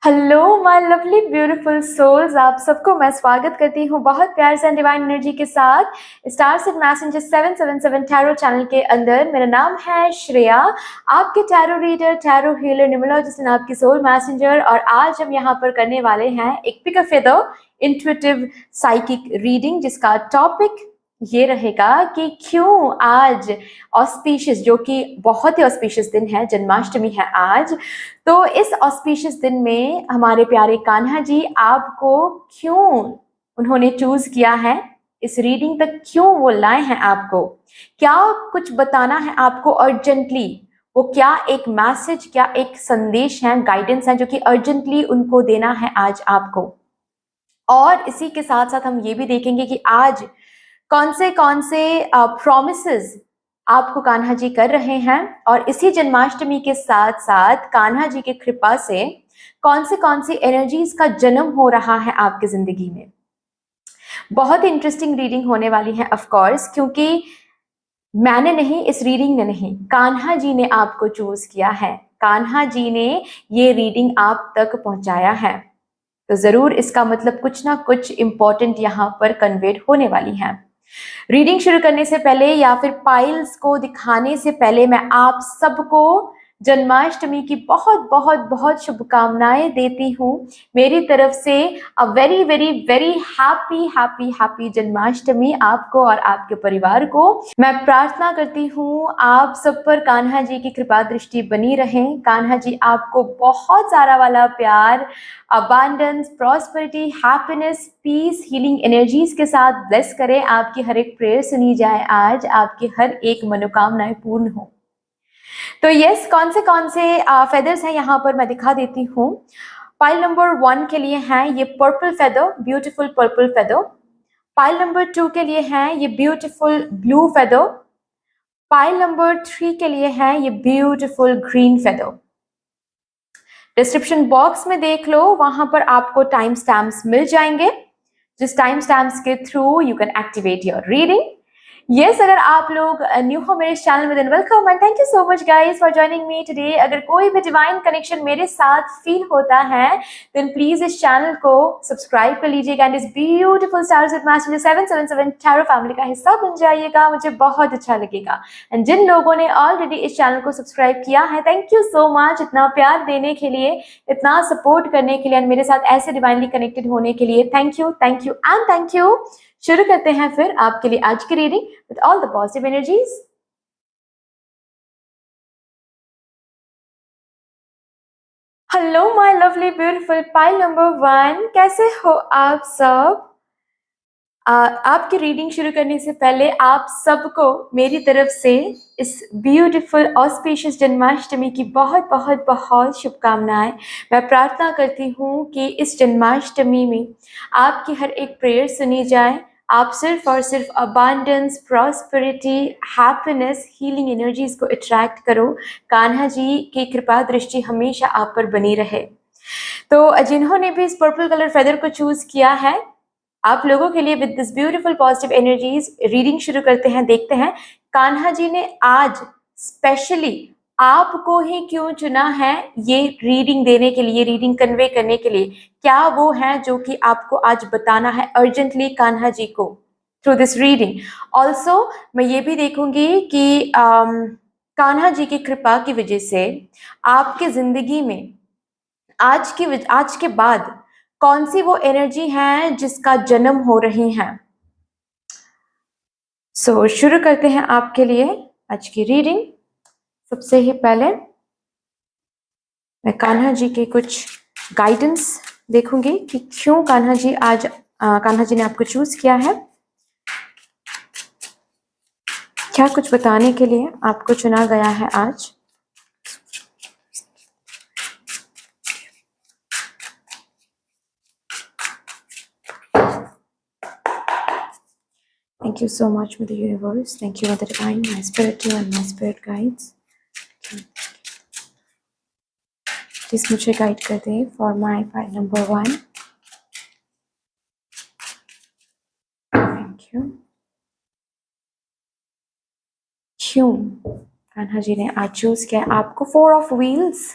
Hello my lovely beautiful souls, आप सबको मैं स्वागत करती हूँ बहुत प्यार से डिवाइन एनर्जी के साथ star set messenger 777 tarot channel के अंदर। मेरा नाम है श्रेया, आपके tarot reader, tarot healer, numerologist and आपकी सोल मैसेंजर। और आज हम यहाँ पर करने वाले हैं एक pick a feather intuitive psychic reading, जिसका टॉपिक ये रहेगा कि क्यों आज ऑस्पिशियस, जो कि बहुत ही ऑस्पिशियस दिन है, जन्माष्टमी है आज। तो इस ऑस्पिशियस दिन में हमारे प्यारे कान्हा जी आपको क्यों उन्होंने चूज किया है, इस रीडिंग तक क्यों वो लाए हैं, आपको क्या कुछ बताना है आपको अर्जेंटली, वो क्या एक मैसेज, क्या एक संदेश है, गाइडेंस है जो कि अर्जेंटली उनको देना है आज आपको। और इसी के साथ साथ हम ये भी देखेंगे कि आज कौन से प्रॉमिसेस आपको कान्हा जी कर रहे हैं, और इसी जन्माष्टमी के साथ साथ कान्हा जी की कृपा से कौन सी एनर्जीज का जन्म हो रहा है आपकी जिंदगी में। बहुत ही इंटरेस्टिंग रीडिंग होने वाली है ऑफ कोर्स, क्योंकि मैंने नहीं, इस रीडिंग ने नहीं, कान्हा जी ने आपको चूज किया है, कान्हा जी ने ये रीडिंग आप तक पहुंचाया है। तो जरूर इसका मतलब कुछ ना कुछ इंपॉर्टेंट यहाँ पर कन्वेट होने वाली है। रीडिंग शुरू करने से पहले या फिर पाइल्स को दिखाने से पहले मैं आप सबको जन्माष्टमी की बहुत बहुत बहुत शुभकामनाएं देती हूँ मेरी तरफ से। A very very very happy happy happy Janmashtami आपको और आपके परिवार को। मैं प्रार्थना करती हूँ आप सब पर कान्हा जी की कृपा दृष्टि बनी रहे, कान्हा जी आपको बहुत सारा वाला प्यार, abundance, prosperity, happiness, peace, healing energies के साथ ब्लेस करे, आपकी हर एक प्रेयर सुनी जाए आज, आपकी हर एक मनोकामनाएं पूर्ण हो। तो यस, कौन से फेदर्स हैं यहाँ पर मैं दिखा देती हूँ। पाइल नंबर 1 के लिए है ये purple feather, beautiful purple feather. Pile number 2 के लिए है ये beautiful blue feather. Pile number 3 के लिए है ये beautiful green feather. Description box में देख लो, वहां पर आपको टाइम स्टैम्प्स मिल जाएंगे, जिस टाइम स्टैम्प्स के through you can activate your reading. Yes, अगर आप लोग न्यू हो मेरे चैनल में, than welcome and thank you so much guys for joining me today. अगर कोई भी डिवाइन कनेक्शन मेरे साथ फील होता है, देन प्लीज इस चैनल को सब्सक्राइब कर लीजिएगा एंड इस beautiful star set messenger 777 tarot family का हिस्सा बन जाइएगा, मुझे बहुत अच्छा लगेगा। एंड जिन लोगों ने ऑलरेडी इस चैनल को सब्सक्राइब किया है, थैंक यू सो मच इतना प्यार देने के लिए, इतना सपोर्ट करने के लिए, एंड मेरे साथ ऐसे डिवाइनली कनेक्टेड होने के लिए thank you and thank you. शुरू करते हैं फिर आपके लिए आज की reading with all the positive energies. Hello my lovely beautiful pile number 1, कैसे हो आप सब। आपकी रीडिंग शुरू करने से पहले आप सबको मेरी तरफ से इस ब्यूटीफुल ऑस्पिशियस जन्माष्टमी की बहुत बहुत बहुत शुभकामनाएं। मैं प्रार्थना करती हूँ कि इस जन्माष्टमी में आपकी हर एक प्रेयर सुनी जाए, आप सिर्फ और सिर्फ abundance, prosperity, happiness, healing energies को अट्रैक्ट करो। कान्हा जी की कृपा दृष्टि हमेशा आप पर बनी रहे। तो जिन्होंने भी इस पर्पल कलर फेदर को चूज किया है, आप लोगों के लिए with this beautiful positive energies reading शुरू करते हैं। देखते हैं कान्हा जी ने आज स्पेशली आपको ही क्यों चुना है ये रीडिंग देने के लिए, रीडिंग कन्वे करने के लिए। क्या वो है जो कि आपको आज बताना है अर्जेंटली कान्हा जी को थ्रू दिस रीडिंग। ऑल्सो मैं ये भी देखूंगी कि कान्हा जी की कृपा की वजह से आपके जिंदगी में आज के बाद कौन सी वो एनर्जी है जिसका जन्म हो रही है। सो शुरू करते हैं आपके लिए आज की रीडिंग। सबसे ही पहले मैं कान्हा जी के कुछ गाइडेंस देखूंगी कि क्यों कान्हा जी ने आपको चूज किया है, क्या कुछ बताने के लिए आपको चुना गया है आज। Thank you so much, Mother Universe. Thank you, Mother Divine, my spiritual and my spirit guides. Please मुझे गाइड कर दें for my file number 1। Thank you. क्यों कान्हा जी ने आज चूज किया आपको? 4 of wheels,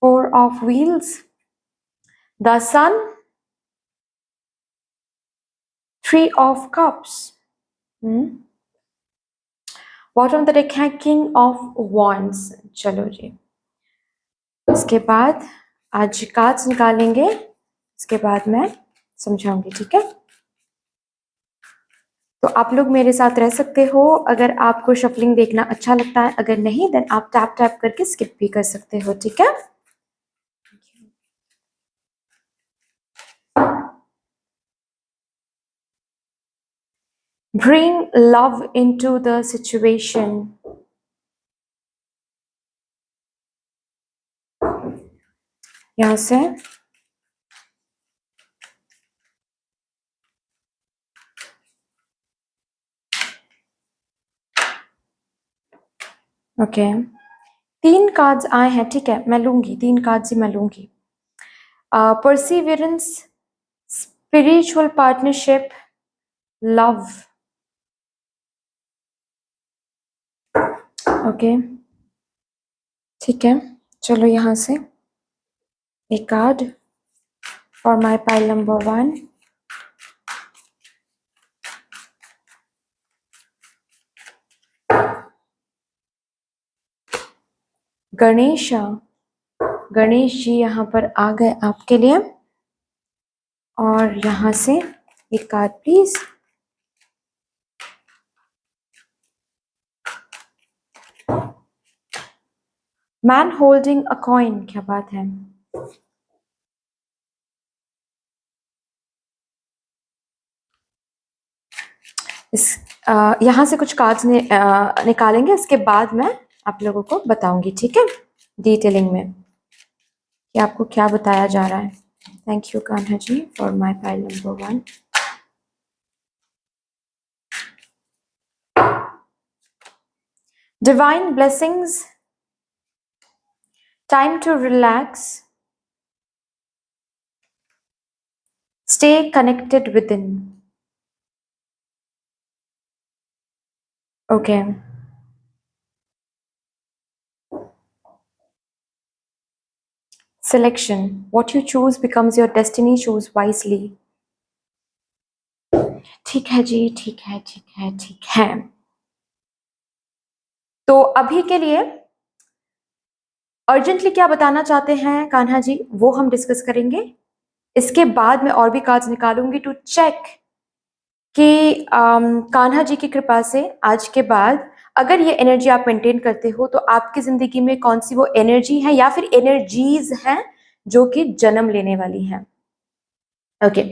4 of wheels, the sun, three of cups, bottom of the deck है king of wands. चलो जी, इसके बाद आज कार्ड्स निकालेंगे, इसके बाद मैं समझाऊंगी, ठीक है। तो आप लोग मेरे साथ रह सकते हो, अगर आपको शफलिंग देखना अच्छा लगता है, अगर नहीं देन आप टैप टैप करके स्किप भी कर सकते हो, ठीक है। Bring love into the situation. यहां से ओके, 3 कार्ड्स आए हैं, ठीक है, मैं लूंगी 3 कार्ड्स ही मैं लूंगी। Perseverance, spiritual partnership, love. Okay, ठीक है, चलो यहां से एक card for my pile number 1। Ganesha, Ganesh ji यहाँ पर आ गए आपके लिए, और यहाँ से एक card please. Man holding a coin, क्या बात है। इस यहाँ से कुछ कार्ड्स निकालेंगे, इसके बाद मैं आप लोगों को बताऊंगी, ठीक है, डिटेलिंग में कि आपको क्या बताया जा रहा है। Thank you Kanha ji for my pile number 1। Divine blessings, time to relax, stay connected within. Okay, selection, what you choose becomes your destiny, choose wisely। ठीक है जी, ठीक है, ठीक है, ठीक है। तो अभी के लिए अर्जेंटली क्या बताना चाहते हैं कान्हा जी, वो हम डिस्कस करेंगे। इसके बाद मैं और भी कार्ड्स निकालूंगी टू चेक कि कान्हा जी की कृपा से आज के बाद अगर ये एनर्जी आप मेंटेन करते हो तो आपकी जिंदगी में कौन सी वो एनर्जी है या फिर एनर्जीज हैं जो कि जन्म लेने वाली हैं। ओके,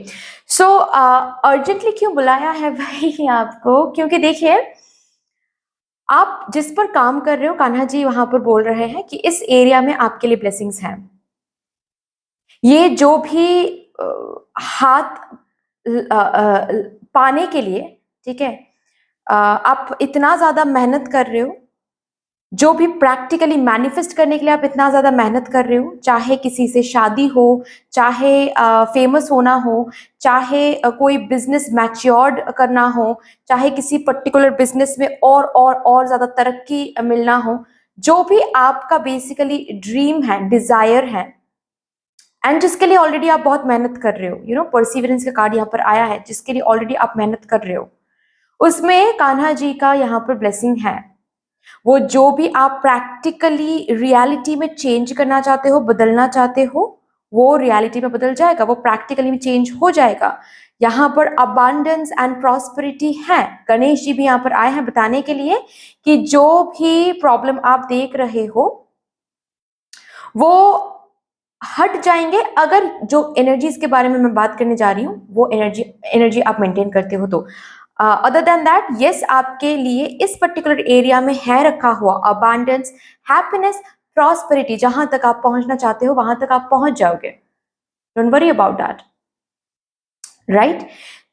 सो अर्जेंटली क्यों बुलाया है भाई आपको, क्योंकि देखिए आप जिस पर काम कर रहे हो, कान्हा जी वहां पर बोल रहे हैं कि इस एरिया में आपके लिए ब्लेसिंग्स हैं। ये जो भी हाथ पाने के लिए, ठीक है, आप इतना ज्यादा मेहनत कर रहे हो, जो भी प्रैक्टिकली मैनिफेस्ट करने के लिए आप इतना ज्यादा मेहनत कर रहे हो, चाहे किसी से शादी हो, चाहे फेमस होना हो, चाहे कोई बिजनेस मैच्योर्ड करना हो, चाहे किसी पर्टिकुलर बिजनेस में और ज्यादा तरक्की मिलना हो, जो भी आपका बेसिकली ड्रीम है, डिजायर है, एंड जिसके लिए ऑलरेडी आप बहुत मेहनत कर रहे हो, यू नो परसिवरेंस का कार्ड यहाँ पर आया है, जिसके लिए ऑलरेडी आप मेहनत कर रहे हो, उसमें कान्हा जी का यहाँ पर ब्लेसिंग है। वो जो भी आप प्रैक्टिकली रियलिटी में चेंज करना चाहते हो, बदलना चाहते हो, वो रियलिटी में बदल जाएगा, वो प्रैक्टिकली में चेंज हो जाएगा। यहाँ पर अबांडेंस एंड प्रॉस्पेरिटी है। गणेश जी भी यहाँ पर आए हैं बताने के लिए कि जो भी प्रॉब्लम आप देख रहे हो वो हट जाएंगे अगर जो एनर्जीज के बारे में मैं बात करने जा रही हूँ वो एनर्जी आप मेंटेन करते हो तो। अदर देन दैट, यस, आपके लिए इस पर्टिकुलर एरिया में है रखा हुआ अबांडेंस, हैप्पीनेस, प्रॉस्पेरिटी, जहां तक आप पहुंचना चाहते हो वहां तक आप पहुंच जाओगे। Don't worry about that, right.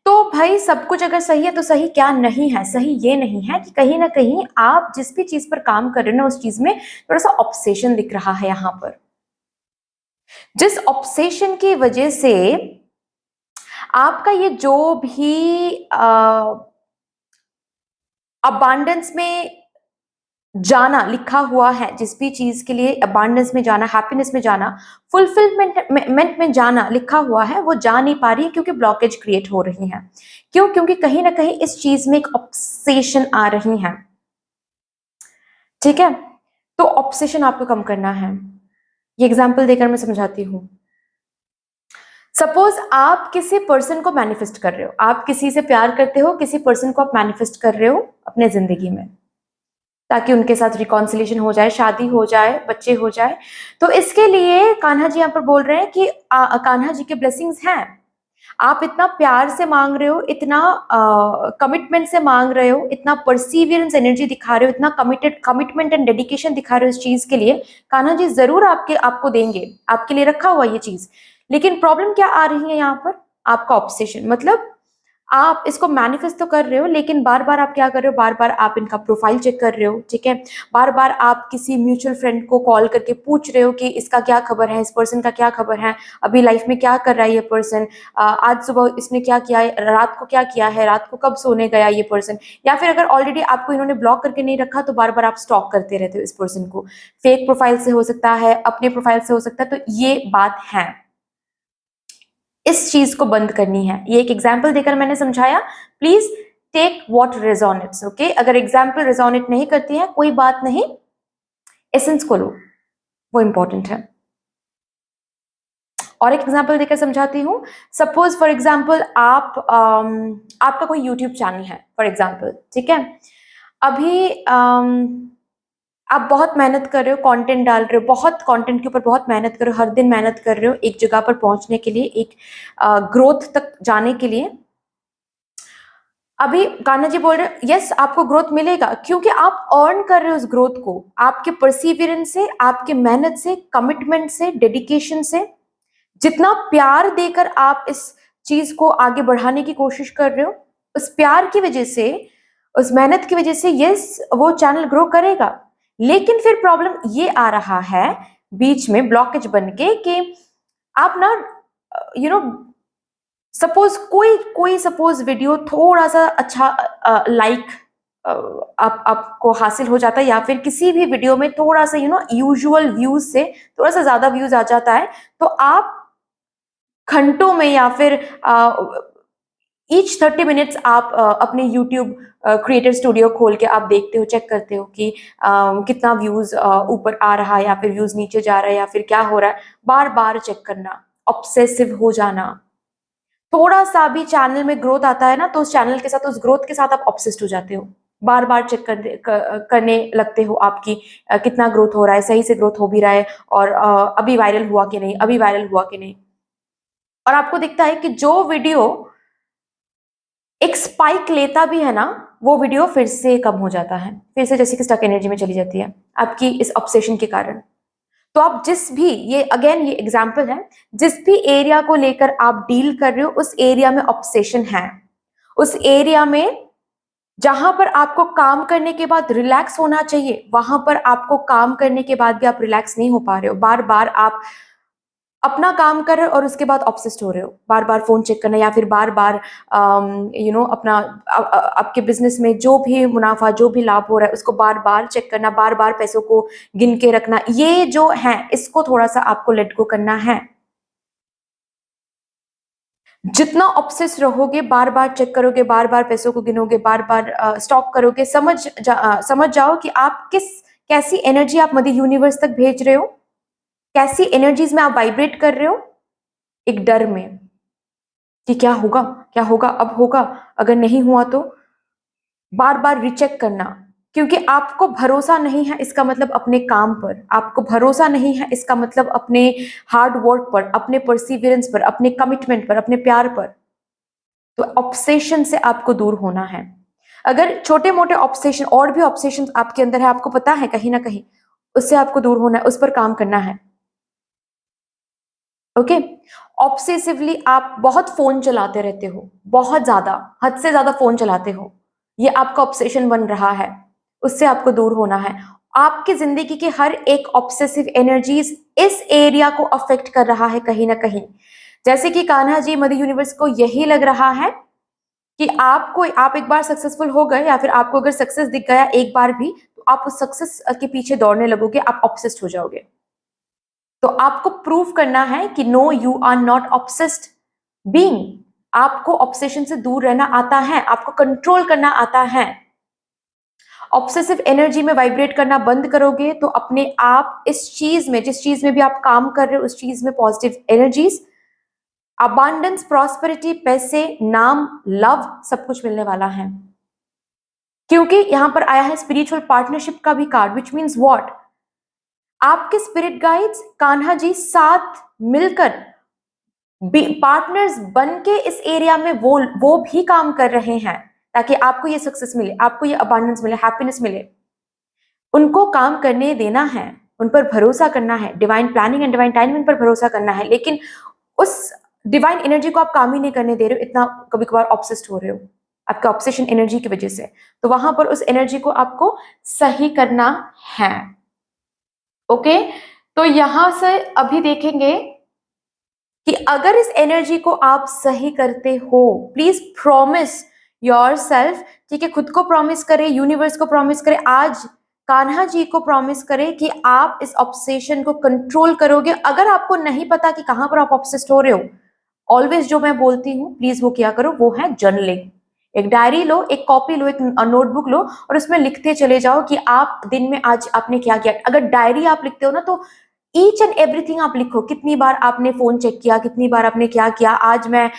तो भाई सब कुछ अगर सही है तो सही क्या नहीं है, सही ये नहीं है कि कहीं ना कहीं आप जिस भी चीज पर काम कर रहे हो ना उस चीज में थोड़ा सा ऑब्सेशन दिख रहा है यहाँ पर, जिस ऑब्सेशन की वजह से आपका ये जो भी अबांडेंस में जाना लिखा हुआ है, जिस भी चीज के लिए अबांडेंस में जाना, हैप्पीनेस में जाना, फुलफिलमेंट में जाना लिखा हुआ है, वो जा नहीं पा रही है क्योंकि ब्लॉकेज क्रिएट हो रही है। क्यों? क्योंकि कहीं ना कहीं इस चीज में एक ऑब्सेशन आ रही है। ठीक है, तो ऑब्सेशन आपको कम करना है। ये एग्जाम्पल देकर मैं समझाती हूँ। सपोज आप किसी पर्सन को मैनिफेस्ट कर रहे हो, आप किसी से प्यार करते हो, किसी पर्सन को आप मैनिफेस्ट कर रहे हो अपने जिंदगी में, ताकि उनके साथ रिकॉन्सिलेशन हो जाए, शादी हो जाए, बच्चे हो जाए। तो इसके लिए कान्हा जी यहाँ पर बोल रहे हैं कि कान्हा जी के ब्लेसिंग्स हैं। आप इतना प्यार से मांग रहे हो, इतना कमिटमेंट से मांग रहे हो, इतना परसीवियरेंस एनर्जी दिखा रहे हो, इतना कमिटमेंट एंड डेडिकेशन दिखा रहे हो इस चीज के लिए, कान्हा जी जरूर आपको देंगे, आपके लिए रखा हुआ ये चीज। लेकिन प्रॉब्लम क्या आ रही है यहाँ पर? आपका ऑब्सेशन। मतलब आप इसको मैनिफेस्ट तो कर रहे हो, लेकिन बार बार आप क्या कर रहे हो, बार बार आप इनका प्रोफाइल चेक कर रहे हो। ठीक है, बार बार आप किसी म्यूचुअल फ्रेंड को कॉल करके पूछ रहे हो कि इसका क्या खबर है, इस पर्सन का क्या खबर है, अभी लाइफ में क्या कर रहा है ये पर्सन, आज सुबह इसने क्या किया है, रात को क्या किया है, रात को कब सोने गया ये पर्सन। या फिर अगर ऑलरेडी आपको इन्होंने ब्लॉक करके नहीं रखा तो बार बार आप स्टॉक करते रहते हो इस पर्सन को। फेक प्रोफाइल से हो सकता है, अपने प्रोफाइल से हो सकता है। तो ये बात है, इस चीज को बंद करनी है। ये एक एग्जाम्पल देकर मैंने समझाया, please take what resonates. Okay, अगर एग्जाम्पल रेजोनेट नहीं करती है कोई बात नहीं, एसेंस को लो, वो इंपॉर्टेंट है। और एक एग्जाम्पल देकर समझाती हूँ। सपोज फॉर एग्जाम्पल आपका कोई यूट्यूब चैनल है फॉर एग्जाम्पल। ठीक है, अभी आप बहुत मेहनत कर रहे हो, कंटेंट डाल रहे हो, बहुत कंटेंट के ऊपर बहुत मेहनत कर रहे हो, हर दिन मेहनत कर रहे हो एक जगह पर पहुंचने के लिए, एक ग्रोथ तक जाने के लिए। अभी कान्हा जी बोल रहे हैं यस आपको ग्रोथ मिलेगा, क्योंकि आप अर्न कर रहे हो उस ग्रोथ को, आपके परसिवियरेंस से, आपके मेहनत से, कमिटमेंट से, डेडिकेशन से। जितना प्यार देकर आप इस चीज को आगे बढ़ाने की कोशिश कर रहे हो, उस प्यार की वजह से, उस मेहनत की वजह से यस वो चैनल ग्रो करेगा। लेकिन फिर प्रॉब्लम ये आ रहा है बीच में ब्लॉकेज बन के कि आप ना सपोज कोई सपोज वीडियो थोड़ा सा अच्छा लाइक आपको हासिल हो जाता है, या फिर किसी भी वीडियो में थोड़ा सा यूजुअल व्यूज से थोड़ा सा ज्यादा व्यूज आ जाता है, तो आप घंटों में या फिर ईच 30 मिनट्स आप अपने यूट्यूब क्रिएटर स्टूडियो खोल के आप देखते हो, चेक करते हो कि कितना व्यूज ऊपर आ रहा है या फिर व्यूज नीचे जा रहा है या फिर क्या हो रहा है। बार बार चेक करना, ऑब्सेसिव हो जाना। थोड़ा सा भी चैनल में ग्रोथ आता है ना, तो उस चैनल के साथ, उस ग्रोथ के साथ आप ऑब्सेस्ड हो जाते हो, बार बार चेक करने लगते हो आपकी कितना ग्रोथ हो रहा है, सही से ग्रोथ हो भी रहा है, और अभी वायरल हुआ कि नहीं, अभी वायरल हुआ कि नहीं। और आपको दिखता है कि जो वीडियो एक स्पाइक लेता भी है ना, वो वीडियो फिर से कम हो जाता है, फिर से जैसे कि स्टक एनर्जी में चली जाती है आपकी इस ऑब्सेशन के कारण। तो आप जिस भी, ये अगेन ये एग्जाम्पल है, जिस भी एरिया को लेकर आप डील कर रहे हो उस एरिया में ऑब्सेशन है, उस एरिया में जहां पर आपको काम करने के बाद रिलैक्स होना चाहिए, वहां पर आपको काम करने के बाद भी आप रिलैक्स नहीं हो पा रहे हो। बार बार आप अपना काम कर रहे हो और उसके बाद ऑब्सेस्ड हो रहे हो, बार बार फोन चेक करना, या फिर बार बार अपना आपके बिजनेस में जो भी मुनाफा, जो भी लाभ हो रहा है उसको बार बार चेक करना, बार बार पैसों को गिन के रखना। ये जो है इसको थोड़ा सा आपको लेट गो करना है। जितना ऑब्सेस रहोगे, बार बार चेक करोगे, बार बार पैसों को गिनोगे, बार बार स्टॉक करोगे, समझ जाओ कि आप कैसी एनर्जी आप मदर यूनिवर्स तक भेज रहे हो, कैसी एनर्जीज में आप वाइब्रेट कर रहे हो। एक डर में कि क्या होगा, क्या होगा, अब होगा, अगर नहीं हुआ तो। बार बार रिचेक करना, क्योंकि आपको भरोसा नहीं है इसका मतलब अपने काम पर, आपको भरोसा नहीं है इसका मतलब अपने हार्ड वर्क पर, अपने परसिवियरेंस पर, अपने कमिटमेंट पर, अपने प्यार पर। तो ऑब्सेशन से आपको दूर होना है। अगर छोटे मोटे ऑब्सेशन, और भी ऑब्सेशन आपके अंदर है, आपको पता है कहीं ना कहीं, उससे आपको दूर होना है, उस पर काम करना है। ओके, ऑब्सेसिवली आप बहुत फोन चलाते रहते हो, बहुत ज्यादा, हद से ज्यादा फोन चलाते हो, ये आपका ऑब्सेशन बन रहा है, उससे आपको दूर होना है। आपकी जिंदगी की हर एक ऑब्सेसिव एनर्जीज इस एरिया को अफेक्ट कर रहा है कहीं ना कहीं। जैसे कि कान्हा जी मदर यूनिवर्स को यही लग रहा है कि आप एक बार सक्सेसफुल हो गए, या फिर आपको अगर सक्सेस दिख गया एक बार भी, तो आप उस सक्सेस के पीछे दौड़ने लगोगे, आप ऑब्सेस्ड हो जाओगे। तो आपको प्रूव करना है कि no, you are not obsessed being. आपको ऑब्सेशन से दूर रहना आता है, आपको कंट्रोल करना आता है। ऑब्सेसिव एनर्जी में वाइब्रेट करना बंद करोगे तो अपने आप इस चीज में, जिस चीज में भी आप काम कर रहे हो, उस चीज में पॉजिटिव एनर्जीज, अबांडेंस, प्रॉस्पेरिटी, पैसे, नाम, लव, सब कुछ मिलने वाला है। क्योंकि यहां पर आया है स्पिरिचुअल पार्टनरशिप का भी कार्ड, विच मीन्स व्हाट, आपके स्पिरिट गाइड्स कान्हा जी साथ मिलकर पार्टनर्स बन के इस एरिया में वो भी काम कर रहे हैं ताकि आपको ये सक्सेस मिले, आपको ये अबांडेंस मिले, हैप्पीनेस मिले। उनको काम करने देना है, उन पर भरोसा करना है, divine planning and divine timing पर भरोसा करना है। लेकिन उस डिवाइन एनर्जी को आप काम ही नहीं करने दे रहे हो, इतना कभी कभार ऑब्सेस्ड हो रहे हो आपके ऑब्सेशन एनर्जी की वजह से। तो वहां पर उस एनर्जी को आपको सही करना है। ओके, तो यहां से अभी देखेंगे कि अगर इस एनर्जी को आप सही करते हो, प्लीज प्रॉमिस योर सेल्फ, ठीक है, खुद को प्रॉमिस करें, यूनिवर्स को प्रॉमिस करें, आज कान्हा जी को प्रॉमिस करें कि आप इस ऑब्सेशन को कंट्रोल करोगे। अगर आपको नहीं पता कि कहां पर आप ऑब्सेस्ड हो रहे हो, ऑलवेज जो मैं बोलती हूँ प्लीज वो क्या करो, वो है जर्नलिंग। एक डायरी लो, एक कॉपी लो, एक नोटबुक लो और उसमें लिखते चले जाओ कि आप दिन में आज आपने क्या किया। अगर डायरी आप लिखते हो ना तो ईच एंड एवरीथिंग आप लिखो, कितनी बार आपने फोन चेक किया, कितनी बार आपने क्या किया, आज मैं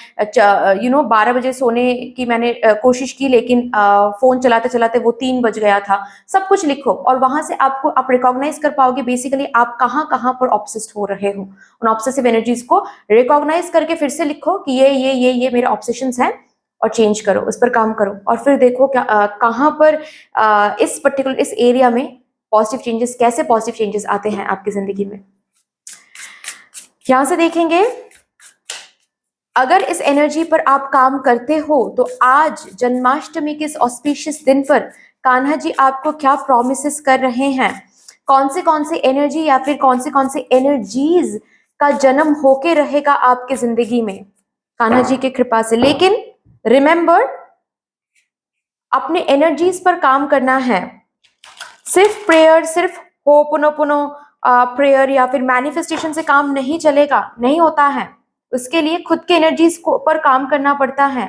12 बजे सोने की मैंने कोशिश की लेकिन फोन चलाते चलाते वो 3 बज गया था। सब कुछ लिखो और वहां से आपको आप रिकॉग्नाइज कर पाओगे बेसिकली आप कहाँ कहाँ पर ऑब्सेस्ड हो रहे हो। उन ऑब्सेसिव एनर्जीज को रिकॉग्नाइज करके फिर से लिखो कि ये मेरे ऑब्सेशंस हैं और चेंज करो, उस पर काम करो और फिर देखो क्या कहाँ पर इस पर्टिकुलर इस एरिया में पॉजिटिव चेंजेस, कैसे पॉजिटिव चेंजेस आते हैं आपकी जिंदगी में। यहां से देखेंगे अगर इस एनर्जी पर आप काम करते हो तो आज जन्माष्टमी के इस ऑस्पिशियस दिन पर कान्हा जी आपको क्या प्रॉमिसेस कर रहे हैं, कौन से एनर्जी या फिर कौन से एनर्जीज का जन्म होके रहेगा आपके जिंदगी में कान्हा जी की कृपा से। लेकिन रिमेंबर, अपने एनर्जीज पर काम करना है। सिर्फ प्रेयर, सिर्फ होपोनोपोनो प्रेयर या फिर मैनिफेस्टेशन से काम नहीं चलेगा, नहीं होता है। उसके लिए खुद के एनर्जीज को पर काम करना पड़ता है।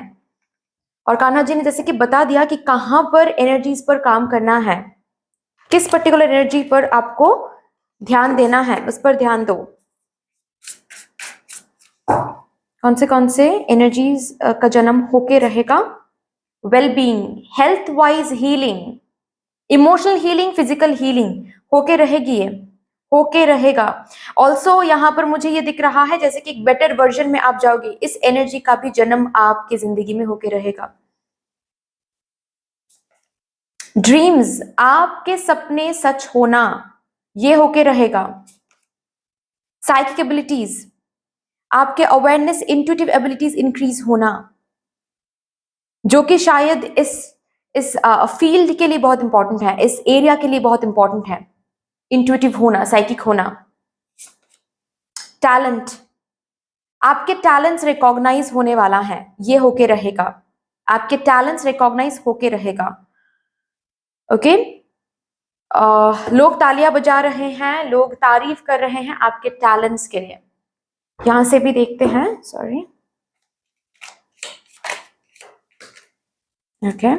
और कान्हा जी ने जैसे कि बता दिया कि कहां पर एनर्जीज पर काम करना है, किस पर्टिकुलर एनर्जी पर आपको ध्यान देना है, उस पर ध्यान दो। कौन से एनर्जीज का जन्म होके रहेगा, wellbeing, health wise healing, emotional healing, physical healing होके रहेगी, ये होके रहेगा। ऑल्सो यहाँ पर मुझे ये दिख रहा है जैसे कि एक बेटर वर्जन में आप जाओगे, इस एनर्जी का भी जन्म आपकी जिंदगी में होके रहेगा। ड्रीम्स, आपके सपने सच होना, ये होके रहेगा। साइकिक एबिलिटीज, आपके अवेयरनेस, इंट्यूटिव एबिलिटीज इंक्रीज होना, जो कि शायद इस फील्ड के लिए बहुत इंपॉर्टेंट है, इस एरिया के लिए बहुत इंपॉर्टेंट है, इंट्यूटिव होना, साइकिक होना। टैलेंट, आपके टैलेंट्स रिकॉग्नाइज होने वाला है, ये होके रहेगा, आपके टैलेंट्स रिकॉग्नाइज होके रहेगा। ओके, लोग तालियां बजा रहे हैं, लोग तारीफ कर रहे हैं आपके टैलेंट्स के लिए। यहां से भी देखते हैं, सॉरी, ओके,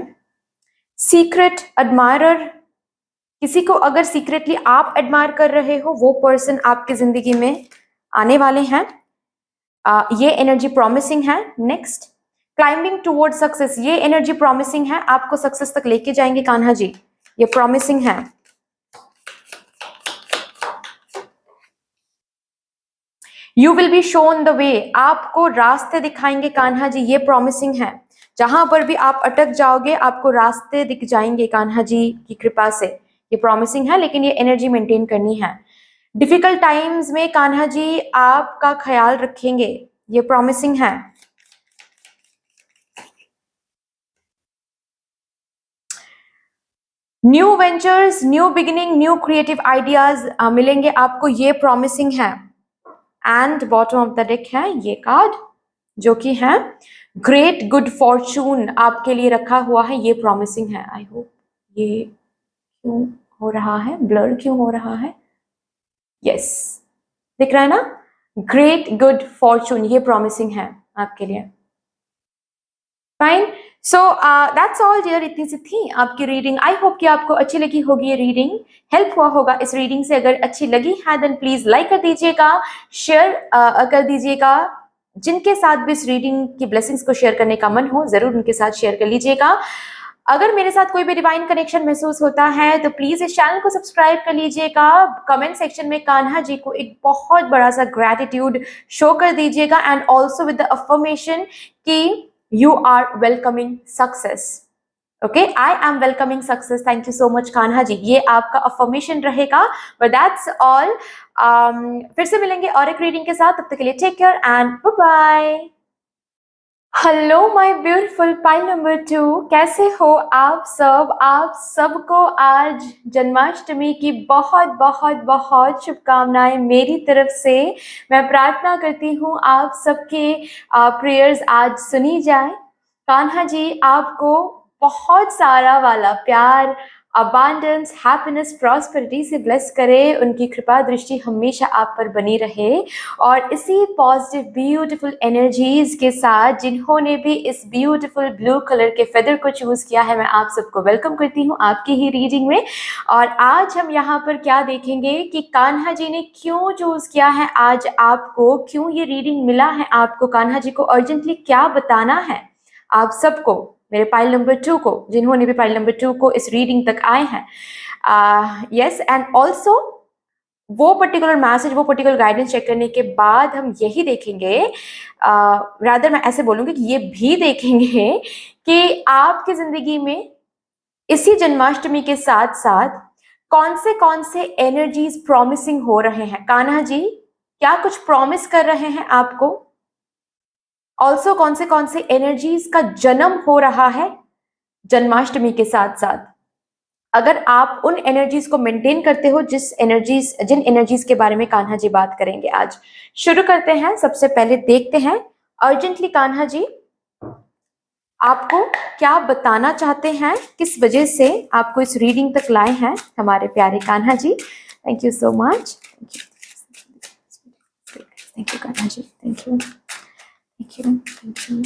सीक्रेट एडमायरर, किसी को अगर सीक्रेटली आप एडमायर कर रहे हो, वो पर्सन आपकी जिंदगी में आने वाले हैं। ये एनर्जी प्रॉमिसिंग है। नेक्स्ट, क्लाइंबिंग टुवर्ड सक्सेस, ये एनर्जी प्रॉमिसिंग है, आपको सक्सेस तक लेके जाएंगे कान्हा जी, ये प्रॉमिसिंग है। You will be shown the way, आपको रास्ते दिखाएंगे कान्हा जी, ये प्रॉमिसिंग है। जहां पर भी आप अटक जाओगे आपको रास्ते दिख जाएंगे कान्हा जी की कृपा से, ये प्रॉमिसिंग है। लेकिन ये एनर्जी मेंटेन करनी है। डिफिकल्ट टाइम्स में कान्हा जी आपका ख्याल रखेंगे, ये प्रॉमिसिंग है। New ventures, new beginning, new creative ideas मिलेंगे आपको, ये प्रॉमिसिंग है। And bottom of the deck है ये कार्ड जो कि है ग्रेट गुड फॉर्चून आपके लिए रखा हुआ है, ये प्रॉमिसिंग है। आई होप ये क्यों हो रहा है, ब्लर क्यों हो रहा है? यस, दिख रहा है ना? ग्रेट गुड फॉर्चून, ये प्रॉमिसिंग है आपके लिए। Fine, so that's all dear, इतनी सी थी आपकी रीडिंग। आई होप कि आपको अच्छी लगी होगी ये रीडिंग, हेल्प हुआ होगा इस रीडिंग से। अगर अच्छी लगी है देन प्लीज लाइक कर दीजिएगा, शेयर कर दीजिएगा। जिनके साथ भी इस रीडिंग की ब्लेसिंग्स को शेयर करने का मन हो जरूर उनके साथ शेयर कर लीजिएगा। अगर मेरे साथ कोई भी डिवाइन कनेक्शन महसूस होता है तो प्लीज इस चैनल को सब्सक्राइब कर लीजिएगा। कमेंट सेक्शन में कान्हा जी को एक बहुत बड़ा सा ग्रेटिट्यूड शो कर दीजिएगा, and also with the affirmation कि you are welcoming success. Okay, I am welcoming success. Thank you so much Kanha ji, ये आपका अफर्मेशन रहेगा। But that's all. फिर से मिलेंगे और एक रीडिंग के साथ, तब तक के लिए take care and bye bye. Hello my beautiful pile number 2, कैसे हो आप सब? आप सबको आज जन्माष्टमी की बहुत बहुत बहुत शुभकामनाएं मेरी तरफ से। मैं प्रार्थना करती हूँ आप सबके प्रेयर्स आज सुनी जाए। कान्हा जी आपको बहुत सारा वाला प्यार, अबांडेंस, हैप्पीनेस, प्रॉस्पेरिटी से ब्लेस करे। उनकी कृपा दृष्टि हमेशा आप पर बनी रहे। और इसी पॉजिटिव ब्यूटीफुल एनर्जीज के साथ जिन्होंने भी इस ब्यूटीफुल ब्लू कलर के फेदर को चूज किया है, मैं आप सबको वेलकम करती हूँ आपकी ही रीडिंग में। और आज हम यहाँ पर क्या देखेंगे कि कान्हा जी ने क्यों चूज किया है आज आपको, क्यों ये रीडिंग मिला है आपको, कान्हा जी को अर्जेंटली क्या बताना है आप सबको, मेरे पाइल नंबर 2 को, जिन्होंने भी पाइल नंबर 2 को इस रीडिंग तक आए हैं। यस, एंड ऑल्सो वो पर्टिकुलर मैसेज, वो पर्टिकुलर गाइडेंस चेक करने के बाद हम यही देखेंगे, रादर मैं ऐसे बोलूँगी कि ये भी देखेंगे कि आपकी जिंदगी में इसी जन्माष्टमी के साथ साथ कौन से एनर्जीज प्रॉमिसिंग हो रहे हैं। कान्हा जी क्या कुछ प्रॉमिस कर रहे हैं आपको, ऑल्सो कौन से एनर्जीज का जन्म हो रहा है जन्माष्टमी के साथ साथ। अगर आप उन एनर्जीज को मेंटेन करते हो, जिन एनर्जीज के बारे में कान्हा जी बात करेंगे आज। शुरू करते हैं, सबसे पहले देखते हैं अर्जेंटली कान्हा जी आपको क्या बताना चाहते हैं, किस वजह से आपको इस रीडिंग तक लाए हैं हमारे प्यारे Kanha ji. Thank you so much, thank you Kanha ji, thank you, thank you, thank you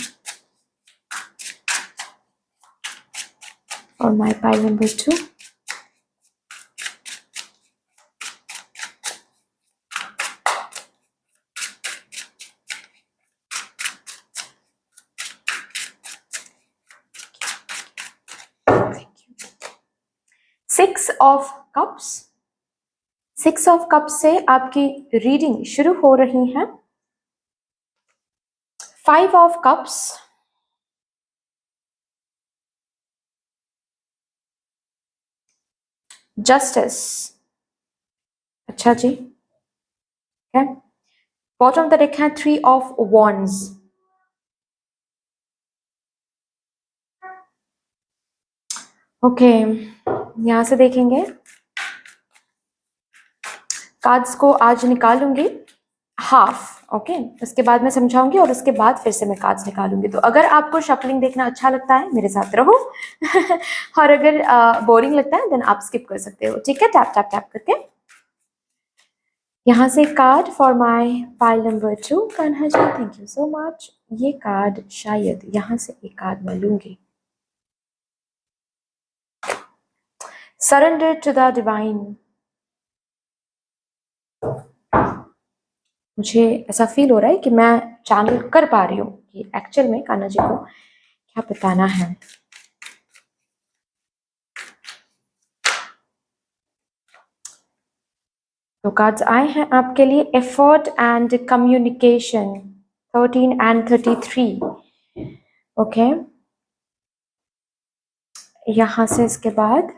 और my pile number 2। Six of cups, 6 of cups से आपकी रीडिंग शुरू हो रही है। 5 ऑफ कप्स, जस्टिस, अच्छा जी, है। बॉटम तक लिखा है 3 ऑफ वॉन्ड्स, ओके। यहां से देखेंगे, कार्ड्स को आज निकालूंगी हाफ, ओके। उसके बाद मैं समझाऊंगी और उसके बाद फिर से मैं कार्ड्स निकालूंगी। तो अगर आपको शफलिंग देखना अच्छा लगता है मेरे साथ रहो और अगर बोरिंग लगता है देन आप स्किप कर सकते हो, ठीक है, टैप टैप टैप करके। यहाँ से card for my pile number 2 Kanha ji, thank you so much. ये कार्ड शायद यहाँ से एक कार्ड मैं लूंगी, सरेंडर टू द डिवाइन। मुझे ऐसा फील हो रहा है कि मैं चैनल कर पा रही हूँ कि एक्चुअल में कान्हा जी को क्या बताना है। तो कार्ड्स आए हैं आपके लिए, effort and communication, 13 and 33, okay. यहाँ से इसके बाद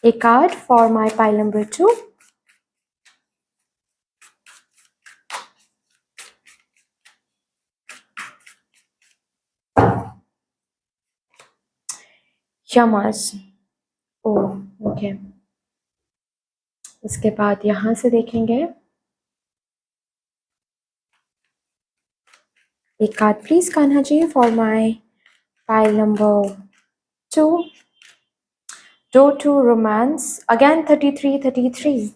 एक card for my pile number 2, यमस, ओ ओके। उसके बाद यहाँ से देखेंगे एक card please Kanha ji for my pile number 2, Door to romance. Again 33, 33.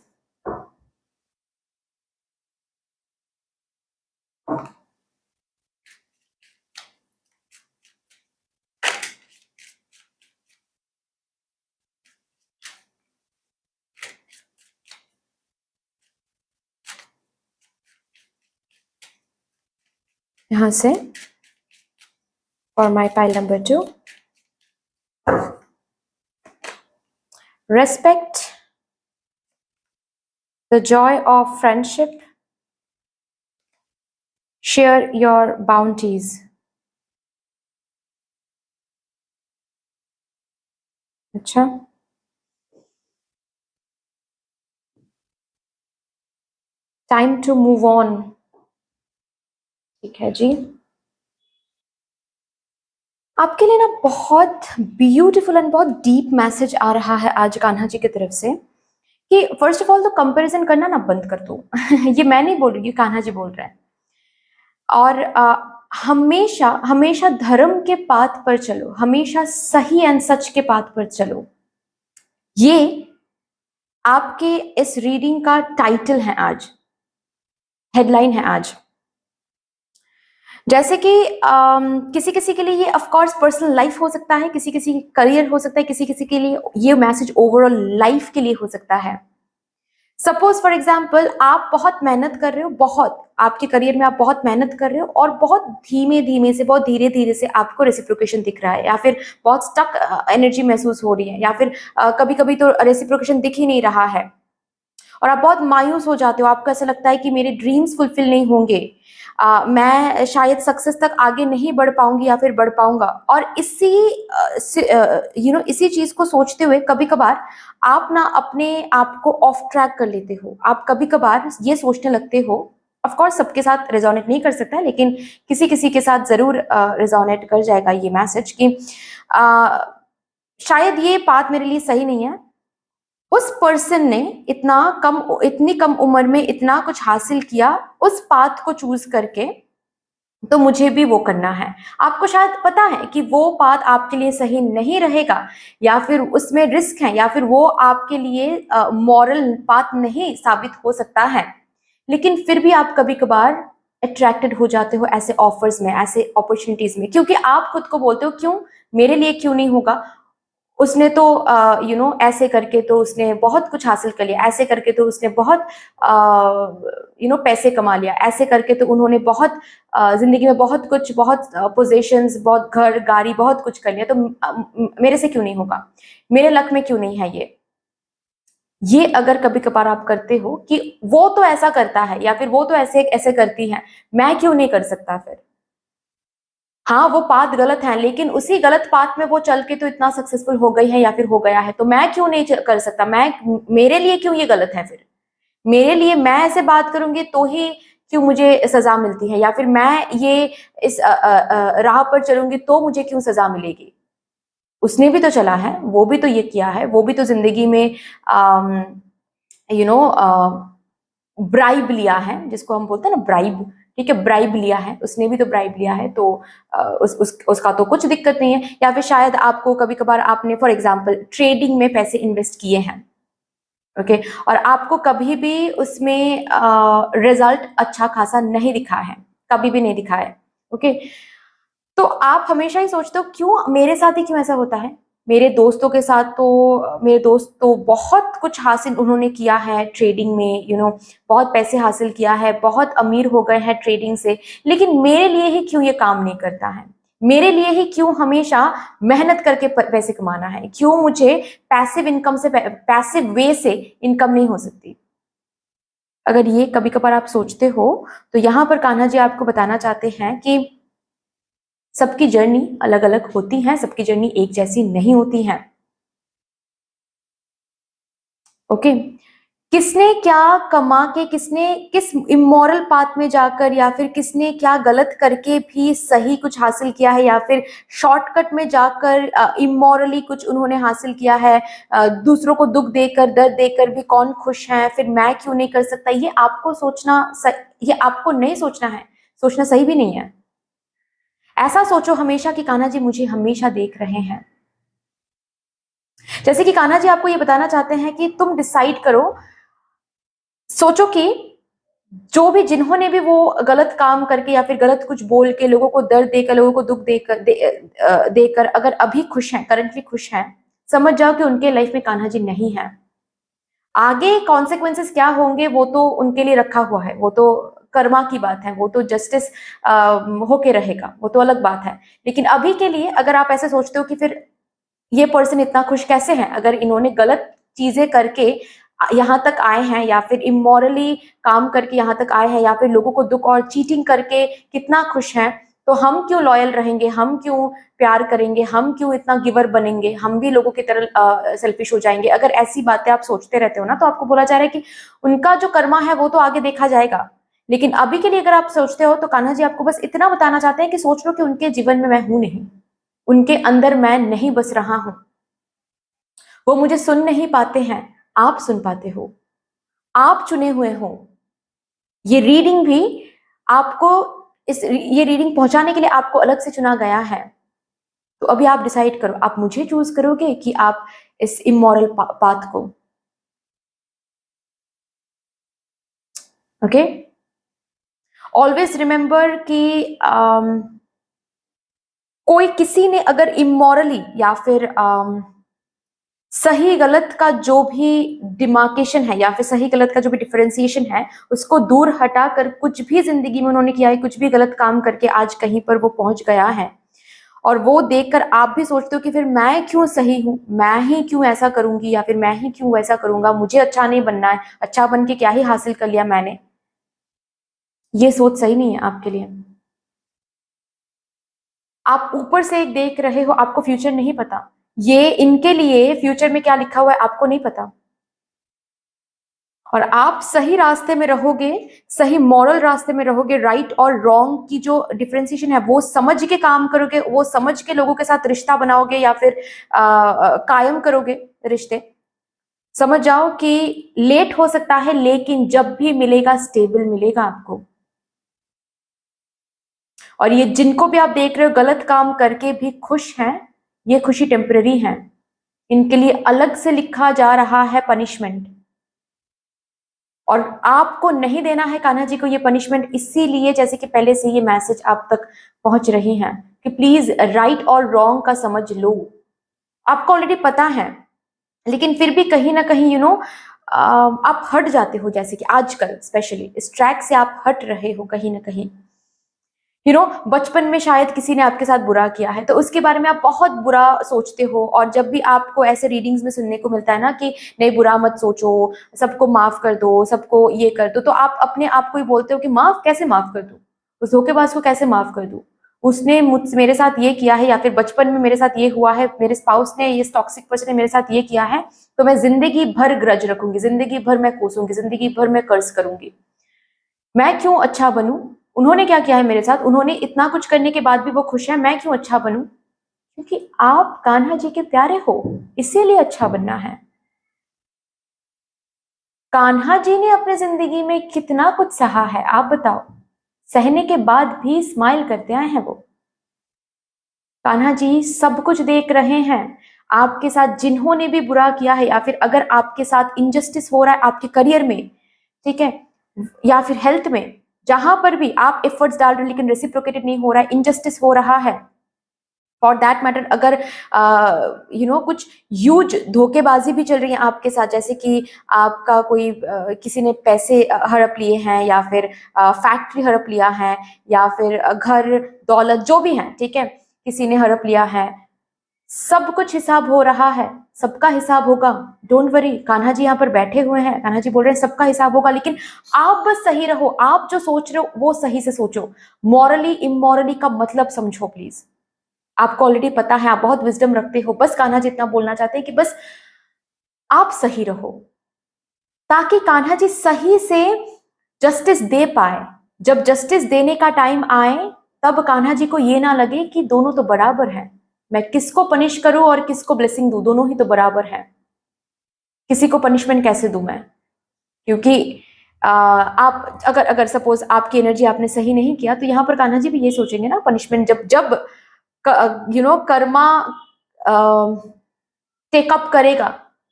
यहाँ से for my pile number 2. Respect the joy of friendship. Share your bounties. अच्छा, टाइम टू मूव ऑन. ठीक है जी. आपके लिए ना बहुत ब्यूटीफुल एंड बहुत डीप मैसेज आ रहा है आज कान्हा जी की तरफ से कि फर्स्ट ऑफ ऑल तो कंपैरिजन करना ना बंद कर दो. ये मैं नहीं बोल रही, ये कान्हा जी बोल रहे हैं. और हमेशा हमेशा धर्म के पाथ पर चलो, हमेशा सही एंड सच के पाथ पर चलो. ये आपके इस रीडिंग का टाइटल है आज, हेडलाइन है आज. जैसे कि किसी किसी के लिए ये ऑफ कोर्स पर्सनल लाइफ हो सकता है, किसी किसी करियर हो सकता है, किसी किसी के लिए ये मैसेज ओवरऑल लाइफ के लिए हो सकता है. सपोज फॉर एग्जाम्पल आप बहुत मेहनत कर रहे हो, बहुत आपके करियर में आप बहुत मेहनत कर रहे हो और बहुत धीमे धीमे से, बहुत धीरे धीरे से आपको रेसिप्रोकेशन दिख रहा है, या फिर बहुत स्टक एनर्जी महसूस हो रही है, या फिर कभी कभी तो रेसिप्रोकेशन दिख ही नहीं रहा है और आप बहुत मायूस हो जाते हो. आपको ऐसा लगता है कि मेरे ड्रीम्स फुलफिल नहीं होंगे, मैं शायद सक्सेस तक आगे नहीं बढ़ पाऊंगी या फिर बढ़ पाऊंगा. और इसी चीज को सोचते हुए कभी कभार आप ना अपने आप को ऑफ ट्रैक कर लेते हो. आप कभी कभार ये सोचने लगते हो, ऑफ कोर्स सबके साथ रेजोनेट नहीं कर सकता है, लेकिन किसी किसी के साथ जरूर रेजोनेट कर जाएगा ये मैसेज कि शायद ये बात मेरे लिए सही नहीं है. उस पर्सन ने इतनी कम उम्र में इतना कुछ हासिल किया, उस पाथ को चूज करके, तो मुझे भी वो करना है. आपको शायद पता है कि वो पाथ आपके लिए सही नहीं रहेगा, या फिर उसमें रिस्क है, या फिर वो आपके लिए मॉरल पाथ नहीं साबित हो सकता है, लेकिन फिर भी आप कभी कभार अट्रैक्टेड हो जाते हो ऐसे ऑफर्स में, ऐसे अपॉर्चुनिटीज में, क्योंकि आप खुद को बोलते हो क्यों मेरे लिए क्यों नहीं होगा. उसने तो ऐसे करके तो उसने बहुत कुछ हासिल कर लिया, ऐसे करके तो उसने बहुत पैसे कमा लिया, ऐसे करके तो उन्होंने बहुत जिंदगी में बहुत कुछ, बहुत पोजीशंस, बहुत घर गाड़ी, बहुत कुछ कर लिया, तो मेरे से क्यों नहीं होगा, मेरे लक में क्यों नहीं है ये अगर कभी कभार आप करते हो कि वो तो ऐसा करता है या फिर वो तो ऐसे ऐसे करती है, मैं क्यों नहीं कर सकता. फिर हाँ, वो पाथ गलत है, लेकिन उसी गलत पाथ में वो चल के तो इतना सक्सेसफुल हो गई है या फिर हो गया है, तो मैं क्यों नहीं कर सकता. मेरे लिए क्यों ये गलत है. फिर मेरे लिए मैं ऐसे बात करूंगी तो ही क्यों मुझे सजा मिलती है, या फिर मैं ये इस राह पर चलूंगी तो मुझे क्यों सजा मिलेगी. उसने भी तो चला है, वो भी तो ये किया है, वो भी तो जिंदगी में यू नो ब्राइब लिया है, जिसको हम बोलते हैं ना ब्राइब. ठीक है, ब्राइब लिया है, उसने भी तो ब्राइब लिया है, तो उसका तो कुछ दिक्कत नहीं है. या फिर शायद आपको कभी कभार आपने फॉर एग्जांपल ट्रेडिंग में पैसे इन्वेस्ट किए हैं, ओके, और आपको कभी भी उसमें रिजल्ट अच्छा खासा नहीं दिखा है, कभी भी नहीं दिखा है, ओके. तो आप हमेशा ही सोचते हो क्यों मेरे साथ ही क्यों ऐसा होता है. मेरे दोस्तों के साथ तो, मेरे दोस्त तो बहुत कुछ हासिल उन्होंने किया है ट्रेडिंग में, बहुत पैसे हासिल किया है, बहुत अमीर हो गए हैं ट्रेडिंग से, लेकिन मेरे लिए ही क्यों ये काम नहीं करता है. मेरे लिए ही क्यों हमेशा मेहनत करके पैसे कमाना है, क्यों मुझे पैसिव वे से इनकम नहीं हो सकती. अगर ये कभी कभार आप सोचते हो, तो यहाँ पर कान्हा जी आपको बताना चाहते हैं कि सबकी जर्नी अलग अलग होती है, सबकी जर्नी एक जैसी नहीं होती है, ओके. किसने क्या कमा के, किसने किस इमोरल पाथ में जाकर, या फिर किसने क्या गलत करके भी सही कुछ हासिल किया है, या फिर शॉर्टकट में जाकर इमोरली कुछ उन्होंने हासिल किया है, दूसरों को दुख देकर, दर्द देकर भी कौन खुश है, फिर मैं क्यों नहीं कर सकता. ये आपको ये आपको नहीं सोचना है, सोचना सही भी नहीं है. ऐसा सोचो हमेशा कि कान्हा जी मुझे हमेशा देख रहे हैं, जैसे कि कान्हा जी आपको ये बताना चाहते हैं कि तुम डिसाइड करो, सोचो कि जो भी जिन्होंने भी वो गलत काम करके या फिर गलत कुछ बोल के लोगों को दर्द देकर, लोगों को दुख देकर अगर अभी खुश हैं, करंटली खुश हैं, समझ जाओ कि उनके लाइफ में कान्हा जी नहीं है। आगे कॉन्सिक्वेंसेस क्या होंगे वो तो उनके लिए रखा हुआ है, वो तो कर्मा की बात है, वो तो जस्टिस होके रहेगा, वो तो अलग बात है। लेकिन अभी के लिए अगर आप ऐसे सोचते हो कि फिर ये पर्सन इतना खुश कैसे है, अगर इन्होंने गलत चीजें करके यहाँ तक आए हैं या फिर इमोरली काम करके यहाँ तक आए हैं या फिर लोगों को दुख और चीटिंग करके कितना खुश हैं, तो हम क्यों लॉयल रहेंगे, हम क्यों प्यार करेंगे, हम क्यों इतना गिवर बनेंगे, हम भी लोगों की तरह सेल्फिश हो जाएंगे। अगर ऐसी बातें आप सोचते रहते हो ना, तो आपको बोला जा रहा है कि उनका जो कर्मा है वो तो आगे देखा जाएगा। लेकिन अभी के लिए अगर आप सोचते हो, तो कान्हा जी आपको बस इतना बताना चाहते हैं कि सोच लो कि उनके जीवन में मैं हूं नहीं, उनके अंदर मैं नहीं बस रहा हूं, वो मुझे सुन नहीं पाते हैं, आप सुन पाते हो, आप चुने हुए हो। ये रीडिंग भी आपको, ये रीडिंग पहुंचाने के लिए आपको अलग से चुना गया है। तो अभी आप डिसाइड करो, आप मुझे चूज करोगे कि आप इस इमोरल पाथ को। ओके, ऑलवेज रिमेंबर कि कोई किसी ने अगर इमोरली या फिर सही गलत का जो भी डिमार्केशन है या फिर सही गलत का जो भी डिफरेंशिएशन है, उसको दूर हटाकर कुछ भी जिंदगी में उन्होंने किया है, कुछ भी गलत काम करके आज कहीं पर वो पहुंच गया है, और वो देखकर आप भी सोचते हो कि फिर मैं क्यों सही हूं, मैं ही क्यों ऐसा करूंगी या फिर मैं ही क्यों वैसा करूंगा, मुझे अच्छा नहीं बनना है, अच्छा बन के क्या ही हासिल कर लिया मैंने। ये सोच सही नहीं है आपके लिए। आप ऊपर से एक देख रहे हो, आपको फ्यूचर नहीं पता, ये इनके लिए फ्यूचर में क्या लिखा हुआ है आपको नहीं पता। और आप सही रास्ते में रहोगे, सही मॉरल रास्ते में रहोगे, राइट और रॉन्ग की जो डिफरेंशिएशन है वो समझ के काम करोगे, वो समझ के लोगों के साथ रिश्ता बनाओगे या फिर कायम करोगे रिश्ते। समझ जाओ कि लेट हो सकता है, लेकिन जब भी मिलेगा स्टेबल मिलेगा आपको। और ये जिनको भी आप देख रहे हो गलत काम करके भी खुश हैं, ये खुशी टेम्पररी है, इनके लिए अलग से लिखा जा रहा है पनिशमेंट। और आपको नहीं देना है कान्हा जी को ये पनिशमेंट, इसीलिए जैसे कि पहले से ये मैसेज आप तक पहुंच रही हैं कि प्लीज राइट और रॉन्ग का समझ लो। आपको ऑलरेडी पता है, लेकिन फिर भी कहीं ना कहीं आप हट जाते हो, जैसे कि आजकल स्पेशली इस ट्रैक से आप हट रहे हो कहीं ना कहीं। बचपन में शायद किसी ने आपके साथ बुरा किया है, तो उसके बारे में आप बहुत बुरा सोचते हो, और जब भी आपको ऐसे रीडिंग्स में सुनने को मिलता है ना कि नहीं बुरा मत सोचो, सबको माफ कर दो, सबको ये कर दो, तो आप अपने आप को ही बोलते हो कि माफ कैसे माफ कर दूं, उस धोखेबाज को कैसे माफ कर दूं, उसने मेरे साथ ये किया है, या फिर बचपन में मेरे साथ ये हुआ है, मेरे स्पाउस ने, ये टॉक्सिक पर्सन ने मेरे साथ ये किया है, तो मैं जिंदगी भर ग्रज रखूंगी, जिंदगी भर मैं कोसूंगी, जिंदगी भर मैं कर्ज करूंगी, मैं क्यों अच्छा बनूं, उन्होंने क्या किया है मेरे साथ, उन्होंने इतना कुछ करने के बाद भी वो खुश है, मैं क्यों अच्छा बनूं। क्योंकि आप कान्हा जी के प्यारे हो, इसीलिए अच्छा बनना है। कान्हा जी ने अपने जिंदगी में कितना कुछ सहा है आप बताओ, सहने के बाद भी स्माइल करते आए हैं वो। कान्हा जी सब कुछ देख रहे हैं, आपके साथ जिन्होंने भी बुरा किया है, या फिर अगर आपके साथ इनजस्टिस हो रहा है आपके करियर में, ठीक है, या फिर हेल्थ में, जहां पर भी आप एफर्ट्स डाल रहे हो लेकिन रेसिप्रोकेटेड नहीं हो रहा है, इनजस्टिस हो रहा है, फॉर दैट मैटर अगर कुछ ह्यूज धोखेबाजी भी चल रही है आपके साथ, जैसे कि आपका कोई किसी ने पैसे हड़प लिए हैं, या फिर फैक्ट्री हड़प लिया है, या फिर घर दौलत जो भी है, ठीक है, किसी ने हड़प लिया है, सब कुछ हिसाब हो रहा है, सबका हिसाब होगा। डोंट वरी, कान्हा जी यहाँ पर बैठे हुए हैं, कान्हा जी बोल रहे हैं सबका हिसाब होगा, लेकिन आप बस सही रहो, आप जो सोच रहे हो वो सही से सोचो, मॉरली इमोरली का मतलब समझो प्लीज। आपको ऑलरेडी पता है, आप बहुत विजडम रखते हो, बस कान्हा जी इतना बोलना चाहते हैं कि बस आप सही रहो, ताकि कान्हा जी सही से जस्टिस दे पाए। जब जस्टिस देने का टाइम आए, तब कान्हा जी को ये ना लगे कि दोनों तो बराबर है, मैं किसको पनिश करूं और किसको ब्लेसिंग दूं, दोनों ही तो बराबर है, किसी को पनिशमेंट कैसे दूं मैं। क्योंकि आप अगर अगर सपोज आपकी एनर्जी आपने सही नहीं किया, तो यहाँ पर कान्हा जी भी ये सोचेंगे ना, पनिशमेंट जब जब कर्मा टेकअप करेगा।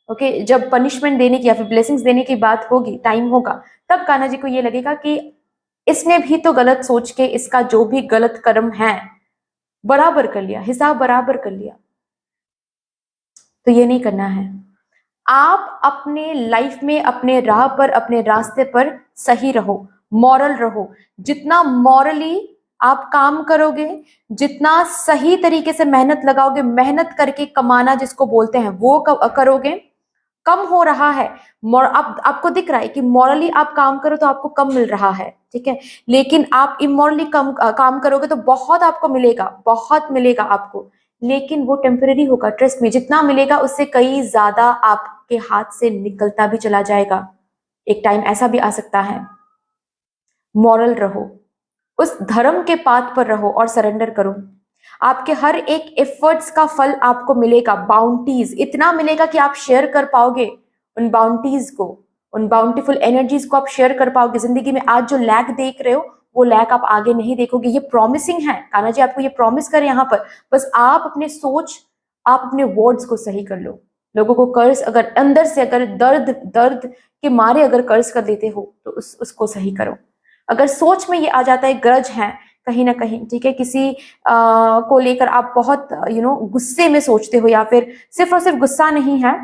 ओके, जब पनिशमेंट देने की या फिर ब्लेसिंग्स देने की बात होगी, टाइम होगा, तब कान्हा जी को ये लगेगा कि इसने भी तो गलत सोच के इसका जो भी गलत कर्म है बराबर कर लिया, हिसाब बराबर कर लिया। तो ये नहीं करना है। आप अपने लाइफ में, अपने राह पर, अपने रास्ते पर सही रहो, मॉरल रहो। जितना मॉरली आप काम करोगे, जितना सही तरीके से मेहनत लगाओगे, मेहनत करके कमाना जिसको बोलते हैं वो करोगे, कम हो रहा है। अब आपको दिख रहा है कि मॉरली आप काम करो तो आपको कम मिल रहा है, ठीक है, लेकिन आप इमोरली कम काम करोगे तो बहुत आपको मिलेगा, बहुत मिलेगा आपको, लेकिन वो टेम्परेरी होगा। ट्रस्ट में, जितना मिलेगा उससे कई ज्यादा आपके हाथ से निकलता भी चला जाएगा। एक टाइम ऐसा भी आ सकता है। मॉरल रहो, उस धर्म के पाथ पर रहो और सरेंडर करो। आपके हर एक एफर्ट्स का फल आपको मिलेगा, बाउंटीज इतना मिलेगा कि आप शेयर कर पाओगे उन बाउंटीज को, उन बाउंटीफुल एनर्जीज को आप शेयर कर पाओगे जिंदगी में। आज जो लैक देख रहे हो वो लैक आप आगे नहीं देखोगे। ये प्रॉमिसिंग है, कान्हा जी आपको ये प्रॉमिस कर यहाँ पर। बस आप अपने सोच, आप अपने वर्ड्स को सही कर लो। लोगों को कर्ज अगर अंदर से, अगर दर्द दर्द के मारे अगर कर्ज कर देते हो तो उसको सही करो। अगर सोच में ये आ जाता है, ग्रज है कहीं ना कहीं, ठीक है, किसी को लेकर आप बहुत गुस्से में सोचते हो, या फिर सिर्फ और सिर्फ गुस्सा नहीं है,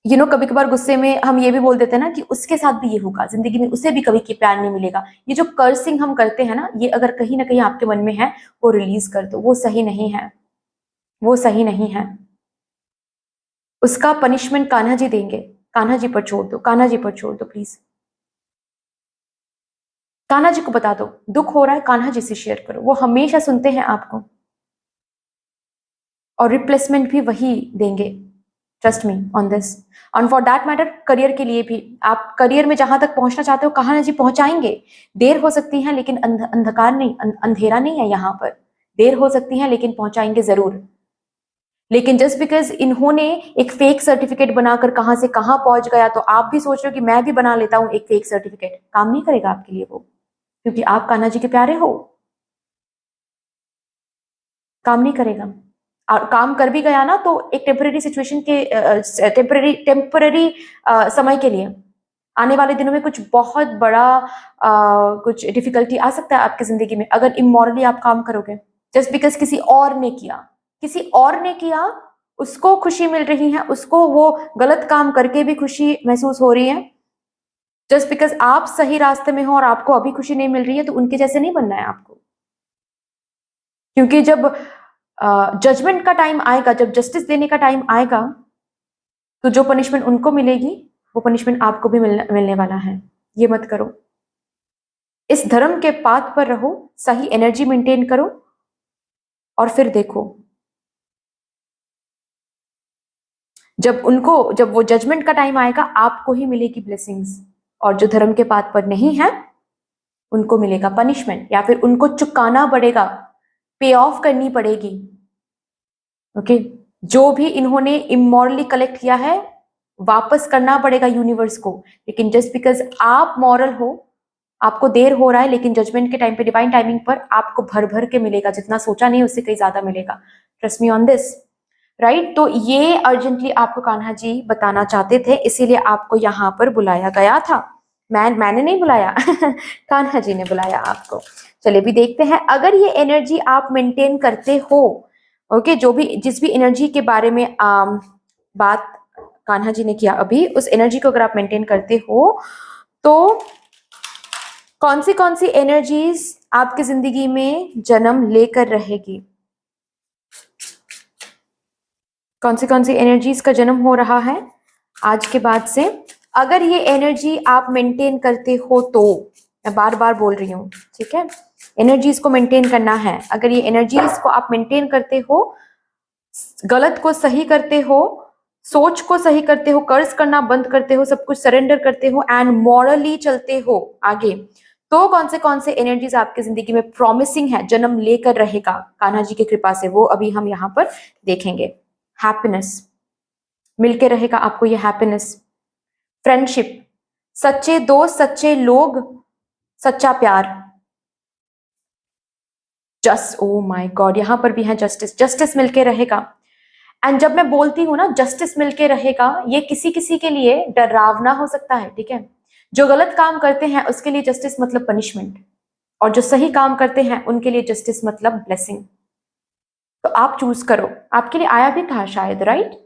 कभी कभार गुस्से में हम ये भी बोल देते हैं ना कि उसके साथ भी ये होगा जिंदगी में, उसे भी कभी की प्यार नहीं मिलेगा। ये जो कर्सिंग हम करते हैं ना, ये अगर कहीं ना कहीं आपके मन में है, वो रिलीज कर दो। वो सही नहीं है, वो सही नहीं है। उसका पनिशमेंट कान्हा जी देंगे। कान्हा जी पर छोड़ दो, कान्हा जी पर छोड़ दो प्लीज। कान्हा जी को बता दो दुख हो रहा है, कान्हा जी से शेयर करो, वो हमेशा सुनते हैं आपको, और रिप्लेसमेंट भी वही देंगे। Trust me on this. और फॉर दैट मैटर करियर के लिए भी, आप करियर में जहां तक पहुंचना चाहते हो कान्हा जी पहुंचाएंगे। देर हो सकती है लेकिन अंधकार नहीं, अंधेरा नहीं है यहाँ पर। देर हो सकती है लेकिन पहुंचाएंगे जरूर। लेकिन जस्ट बिकॉज इन्होंने एक फेक सर्टिफिकेट बनाकर कहां से कहां पहुंच गया, तो आप भी सोच रहे हो कि मैं भी बना लेता हूं एक फेक सर्टिफिकेट, काम नहीं करेगा आपके लिए वो, क्योंकि आप कान्हा जी के प्यारे हो। काम नहीं करेगा। और काम कर भी गया ना तो एक टेम्पररी सिचुएशन के, टेम्पररी समय के लिए। आने वाले दिनों में कुछ बहुत बड़ा कुछ डिफिकल्टी आ सकता है आपकी जिंदगी में अगर इमोरली आप काम करोगे। जस्ट बिकॉज किसी और ने किया, किसी और ने किया, उसको खुशी मिल रही है, उसको वो गलत काम करके भी खुशी महसूस हो रही है। जस्ट बिकॉज आप सही रास्ते में हो और आपको अभी खुशी नहीं मिल रही है, तो उनके जैसे नहीं बनना है आपको। क्योंकि जब जजमेंट का टाइम आएगा, जब जस्टिस देने का टाइम आएगा, तो जो पनिशमेंट उनको मिलेगी वो पनिशमेंट आपको भी मिलने वाला है। ये मत करो। इस धर्म के पाथ पर रहो, सही एनर्जी मेंटेन करो, और फिर देखो जब वो जजमेंट का टाइम आएगा आपको ही मिलेगी ब्लेसिंग्स, और जो धर्म के पाथ पर नहीं है उनको मिलेगा पनिशमेंट, या फिर उनको चुकाना पड़ेगा, पे ऑफ करनी पड़ेगी। ओके, जो भी इन्होंने इमोरली कलेक्ट किया है वापस करना पड़ेगा यूनिवर्स को। लेकिन जस्ट बिकॉज आप मॉरल हो, आपको देर हो रहा है, लेकिन जजमेंट के टाइम पे, डिवाइन टाइमिंग पर आपको भर भर के मिलेगा, जितना सोचा नहीं उससे कहीं ज्यादा मिलेगा। Trust me on this, right. तो ये अर्जेंटली आपको कान्हा जी बताना चाहते थे, इसीलिए आपको यहाँ पर बुलाया गया था। मैंने नहीं बुलाया कान्हा जी ने बुलाया आपको। चलिए भी देखते हैं, अगर ये एनर्जी आप मेंटेन करते हो, ओके, जो भी जिस भी एनर्जी के बारे में बात कान्हा जी ने किया अभी, उस एनर्जी को अगर आप मेंटेन करते हो तो कौन सी एनर्जीज आपकी जिंदगी में जन्म लेकर रहेगी, कौन सी एनर्जीज का जन्म हो रहा है आज के बाद से। अगर ये एनर्जी आप मेंटेन करते हो तो, मैं बार बार बोल रही हूँ, ठीक है, एनर्जीज को मेंटेन करना है। अगर ये एनर्जीज को आप मेंटेन करते हो, गलत को सही करते हो, सोच को सही करते हो, कर्ज करना बंद करते हो, सब कुछ सरेंडर करते हो, एंड मॉरली चलते हो आगे, तो कौन से एनर्जीज आपकी जिंदगी में प्रॉमिसिंग है, जन्म लेकर रहेगा कान्हा जी की कृपा से, वो अभी हम यहाँ पर देखेंगे। हैप्पीनेस मिलके रहेगा आपको, ये हैप्पीनेस, फ्रेंडशिप, सच्चे दोस्त, सच्चे लोग, सच्चा प्यार, जस्ट ओ माय गॉड, यहां पर भी है जस्टिस, जस्टिस मिलके रहेगा। एंड जब मैं बोलती हूँ ना जस्टिस मिलके रहेगा, ये किसी किसी के लिए डरावना हो सकता है, ठीक है। जो गलत काम करते हैं उसके लिए जस्टिस मतलब पनिशमेंट, और जो सही काम करते हैं उनके लिए जस्टिस मतलब ब्लेसिंग। तो आप चूज करो, आपके लिए आया भी था शायद, राइट?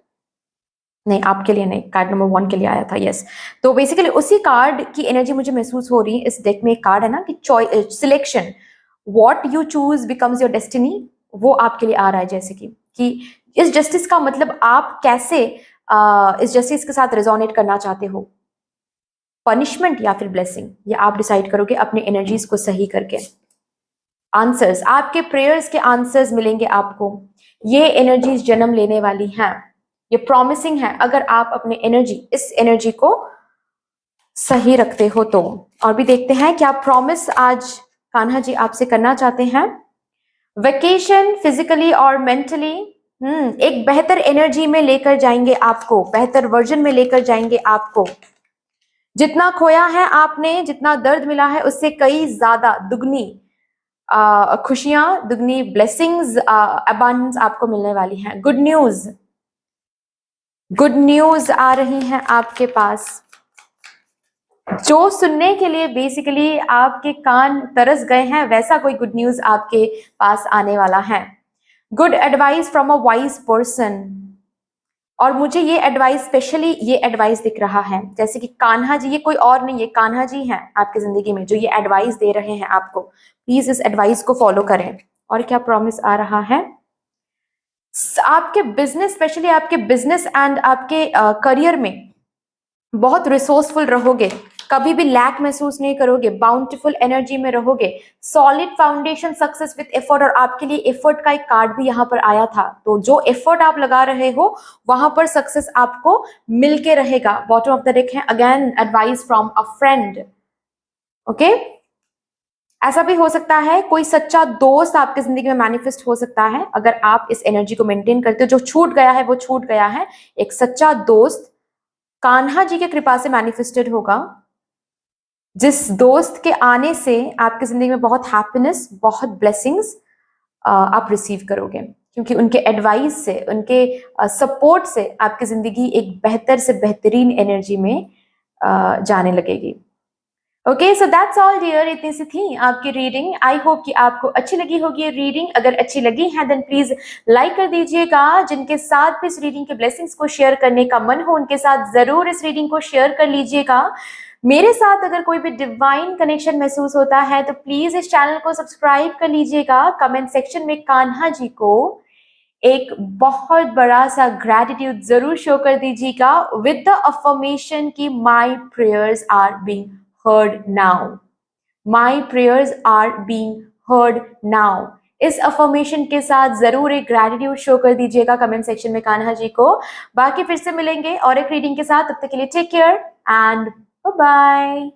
नहीं, आपके लिए नहीं, कार्ड नंबर 1 के लिए आया था, यस। तो बेसिकली उसी कार्ड की एनर्जी मुझे महसूस हो रही है। इस डेक में एक कार्ड है ना कि choice, selection, what you choose becomes your destiny, वो आपके लिए आ रहा है। जैसे कि इस जस्टिस का मतलब आप कैसे इस जस्टिस के साथ रेजोनेट करना चाहते हो, पनिशमेंट या फिर ब्लेसिंग, ये आप डिसाइड करोगे अपनी एनर्जीज को सही करके। आंसर्स, आपके प्रेयर्स के आंसर्स मिलेंगे आपको। ये एनर्जीज जन्म लेने वाली हैं, ये प्रॉमिसिंग है अगर आप अपने एनर्जी, इस एनर्जी को सही रखते हो तो। और भी देखते हैं क्या प्रॉमिस आज कान्हा जी आपसे करना चाहते हैं। वेकेशन, फिजिकली और मेंटली, एक बेहतर एनर्जी में लेकर जाएंगे आपको, बेहतर वर्जन में लेकर जाएंगे आपको। जितना खोया है आपने, जितना दर्द मिला है, उससे कई ज्यादा दुगनी खुशियां, दुगनी ब्लेसिंग्स, अबांडेंस आपको मिलने वाली हैं। गुड न्यूज, गुड न्यूज आ रही हैं आपके पास, जो सुनने के लिए बेसिकली आपके कान तरस गए हैं, वैसा कोई गुड न्यूज आपके पास आने वाला है। Good advice from a wise person, और मुझे ये एडवाइस, स्पेशली ये एडवाइस दिख रहा है जैसे कि कान्हा जी, ये कोई और नहीं है, कान्हा जी हैं आपकी जिंदगी में जो ये एडवाइस दे रहे हैं आपको। प्लीज इस एडवाइस को फॉलो करें। और क्या प्रॉमिस आ रहा है, आपके बिजनेस, स्पेशली आपके बिजनेस एंड आपके करियर में बहुत रिसोर्सफुल रहोगे, कभी भी लैक महसूस नहीं करोगे, बाउंटीफुल एनर्जी में रहोगे। Solid foundation, success with effort, और आपके लिए एफर्ट का एक कार्ड भी यहाँ पर आया था। तो जो एफर्ट आप लगा रहे हो वहां पर सक्सेस आपको मिलके रहेगा। बॉटम ऑफ द डेक है again advice from a friend, okay. ऐसा भी हो सकता है कोई सच्चा दोस्त आपकी जिंदगी में मैनिफेस्ट हो सकता है, अगर आप इस एनर्जी को मेंटेन करते हो। जो छूट गया है वो छूट गया है। एक सच्चा दोस्त कान्हा जी की कृपा से मैनिफेस्टेड होगा, जिस दोस्त के आने से आपकी जिंदगी में बहुत हैप्पीनेस, बहुत ब्लेसिंग्स आप रिसीव करोगे, क्योंकि उनके एडवाइस से, उनके सपोर्ट से आपकी जिंदगी एक बेहतर से बेहतरीन एनर्जी में जाने लगेगी। Okay, so that's all dear, इतनी सी थी आपकी रीडिंग। आई होप कि आपको अच्छी लगी होगी ये रीडिंग। अगर अच्छी लगी है देन प्लीज लाइक कर दीजिएगा। जिनके साथ भी इस रीडिंग के ब्लेसिंग्स को शेयर करने का मन हो उनके साथ जरूर इस रीडिंग को शेयर कर लीजिएगा। मेरे साथ अगर कोई भी डिवाइन कनेक्शन महसूस होता है तो प्लीज इस चैनल को सब्सक्राइब कर लीजिएगा। कमेंट सेक्शन में कान्हा जी को एक बहुत बड़ा सा ग्रैटिट्यूड जरूर शो कर दीजिएगा विद द अफर्मेशन कि my prayers are being heard now. My prayers are being heard now. इस अफर्मेशन के साथ जरूर एक ग्रैटिट्यूड शो कर दीजिएगा कमेंट सेक्शन में कान्हा जी को। बाकी फिर से मिलेंगे और एक रीडिंग के साथ, तब तक के लिए take care and bye bye.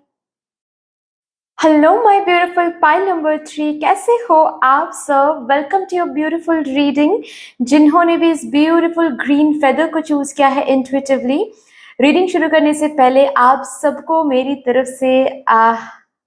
Hello my beautiful pile number 3, कैसे हो आप सब? Welcome to your beautiful reading. जिन्होंने भी इस ब्यूटीफुल ग्रीन फेदर को चूज किया है इंट्यूटिवली, रीडिंग शुरू करने से पहले आप सबको मेरी तरफ से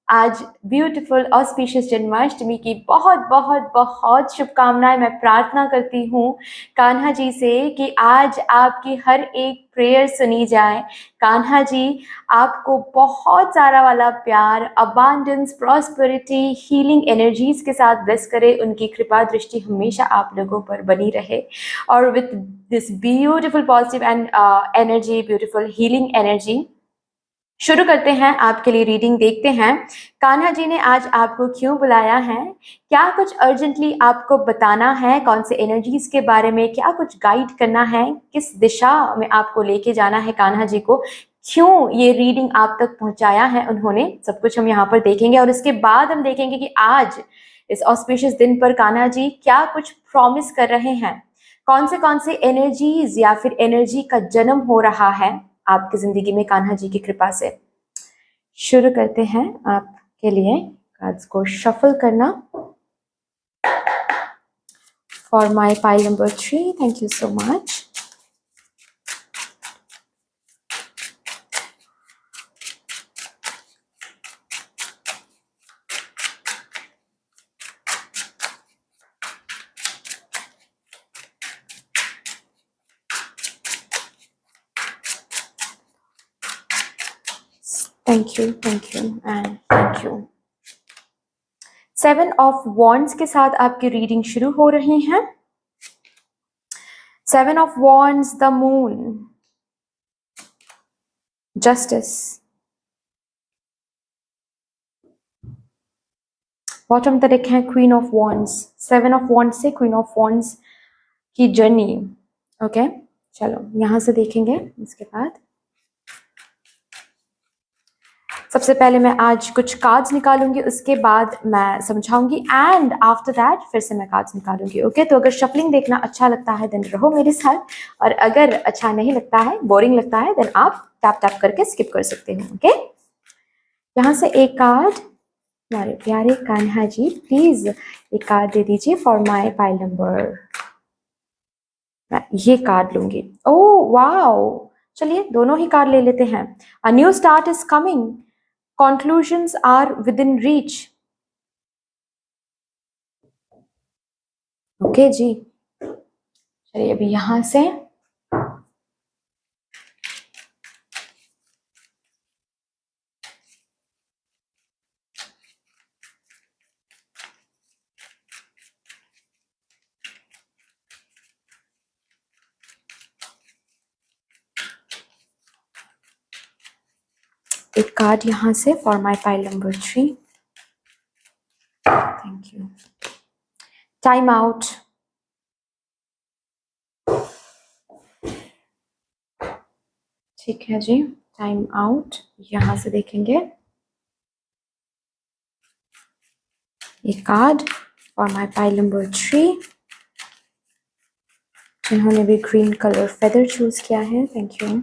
आज ब्यूटीफुल ऑस्पिशियस जन्माष्टमी की बहुत बहुत बहुत शुभकामनाएं। मैं प्रार्थना करती हूँ कान्हा जी से कि आज आपकी हर एक प्रेयर सुनी जाए। कान्हा जी आपको बहुत सारा वाला प्यार, अबांडेंस, प्रॉस्पेरिटी, हीलिंग एनर्जीज के साथ ब्लेस करे। उनकी कृपा दृष्टि हमेशा आप लोगों पर बनी रहे। और with this beautiful positive and energy, beautiful healing energy, शुरू करते हैं आपके लिए रीडिंग। देखते हैं कान्हा जी ने आज आपको क्यों बुलाया है, क्या कुछ अर्जेंटली आपको बताना है, कौन से एनर्जीज के बारे में, क्या कुछ गाइड करना है, किस दिशा में आपको लेके जाना है कान्हा जी को, क्यों ये रीडिंग आप तक पहुंचाया है उन्होंने, सब कुछ हम यहाँ पर देखेंगे। और उसके बाद हम देखेंगे कि आज इस ऑस्पिशियस दिन पर कान्हा जी क्या कुछ प्रॉमिस कर रहे हैं, कौन से एनर्जीज या फिर एनर्जी का जन्म हो रहा है आपकी जिंदगी में कान्हा जी की कृपा से। शुरू करते हैं आपके लिए कार्ड्स को शफल करना for my pile number 3। Thank you so much. Thank you and thank you. 7 of wands के साथ आपकी रीडिंग शुरू हो रही है। 7 of wands, the moon, justice, bottom the deck है queen of wands. 7 of wands से क्वीन ऑफ वॉन्ड्स की जर्नी। ओके, चलो यहां से देखेंगे। इसके बाद सबसे पहले मैं आज कुछ कार्ड्स निकालूंगी, उसके बाद मैं समझाऊंगी एंड आफ्टर दैट फिर से मैं कार्ड्स निकालूंगी। ओके, तो अगर शफलिंग देखना अच्छा लगता है देन रहो मेरे साथ, और अगर अच्छा नहीं लगता है, बोरिंग लगता है, देन आप टैप टैप करके स्किप कर सकते हो। ओके, यहाँ से एक कार्ड, हमारे प्यारे कान्हा जी प्लीज एक कार्ड दे दीजिए फॉर माई पाइल नंबर। मैं ये कार्ड लूंगी। ओह वाओ, चलिए दोनों ही कार्ड ले लेते हैं। A new start is coming, conclusions are within reach। Okay जी, चलिए अभी यहां से एक कार्ड यहां से for my pile number 3। Thank you. Time out, ठीक है जी, टाइम आउट। यहां से देखेंगे एक card for my pile number 3, जिन्होंने भी ग्रीन कलर फेदर चूज किया है, थैंक यू।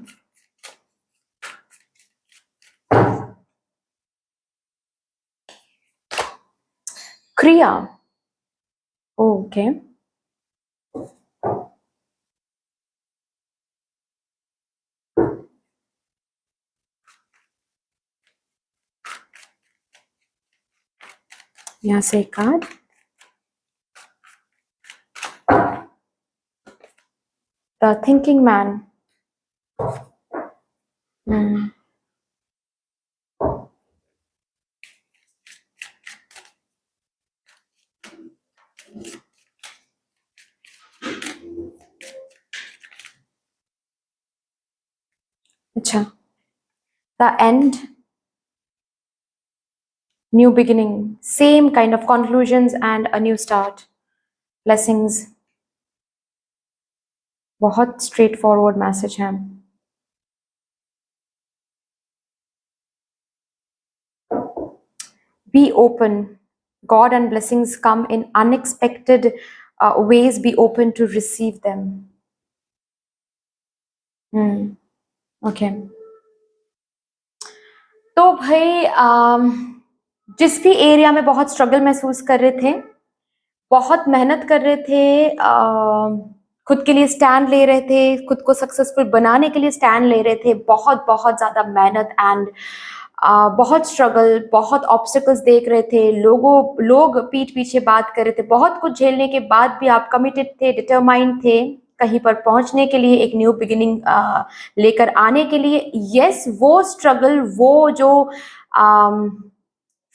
क्रिया, ओके, यहाँ से एक कार्ड, द थिंकिंग मैन। अच्छा, the end, new beginning, same kind of conclusions and a new start, blessings. बहुत स्ट्रेट फॉरवर्ड मैसेज है। Be open, God and blessings come in unexpected ways, be open to receive them। Okay, तो भाई जिस भी area में बहुत struggle महसूस कर रहे थे, बहुत मेहनत कर रहे थे, खुद के लिए स्टैंड ले रहे थे, खुद को सक्सेसफुल बनाने के लिए स्टैंड ले रहे थे, बहुत बहुत ज़्यादा मेहनत एंड बहुत स्ट्रगल, बहुत ऑब्स्टिकल्स देख रहे थे, लोग पीठ पीछे बात कर रहे थे, बहुत कुछ झेलने के बाद भी आप कमिटेड थे, डिटरमाइंड थे कहीं पर पहुंचने के लिए, एक न्यू बिगिनिंग लेकर आने के लिए। यस, वो स्ट्रगल, वो जो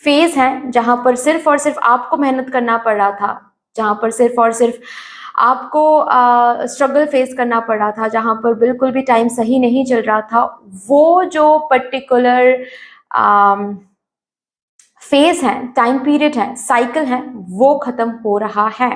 फेज है जहां पर सिर्फ और सिर्फ आपको मेहनत करना पड़ रहा था, जहां पर सिर्फ और सिर्फ आपको स्ट्रगल फेस करना पड़ रहा था, जहां पर बिल्कुल भी टाइम सही नहीं चल रहा था, वो जो पर्टिकुलर फेज है, टाइम पीरियड है, साइकिल है, वो खत्म हो रहा है।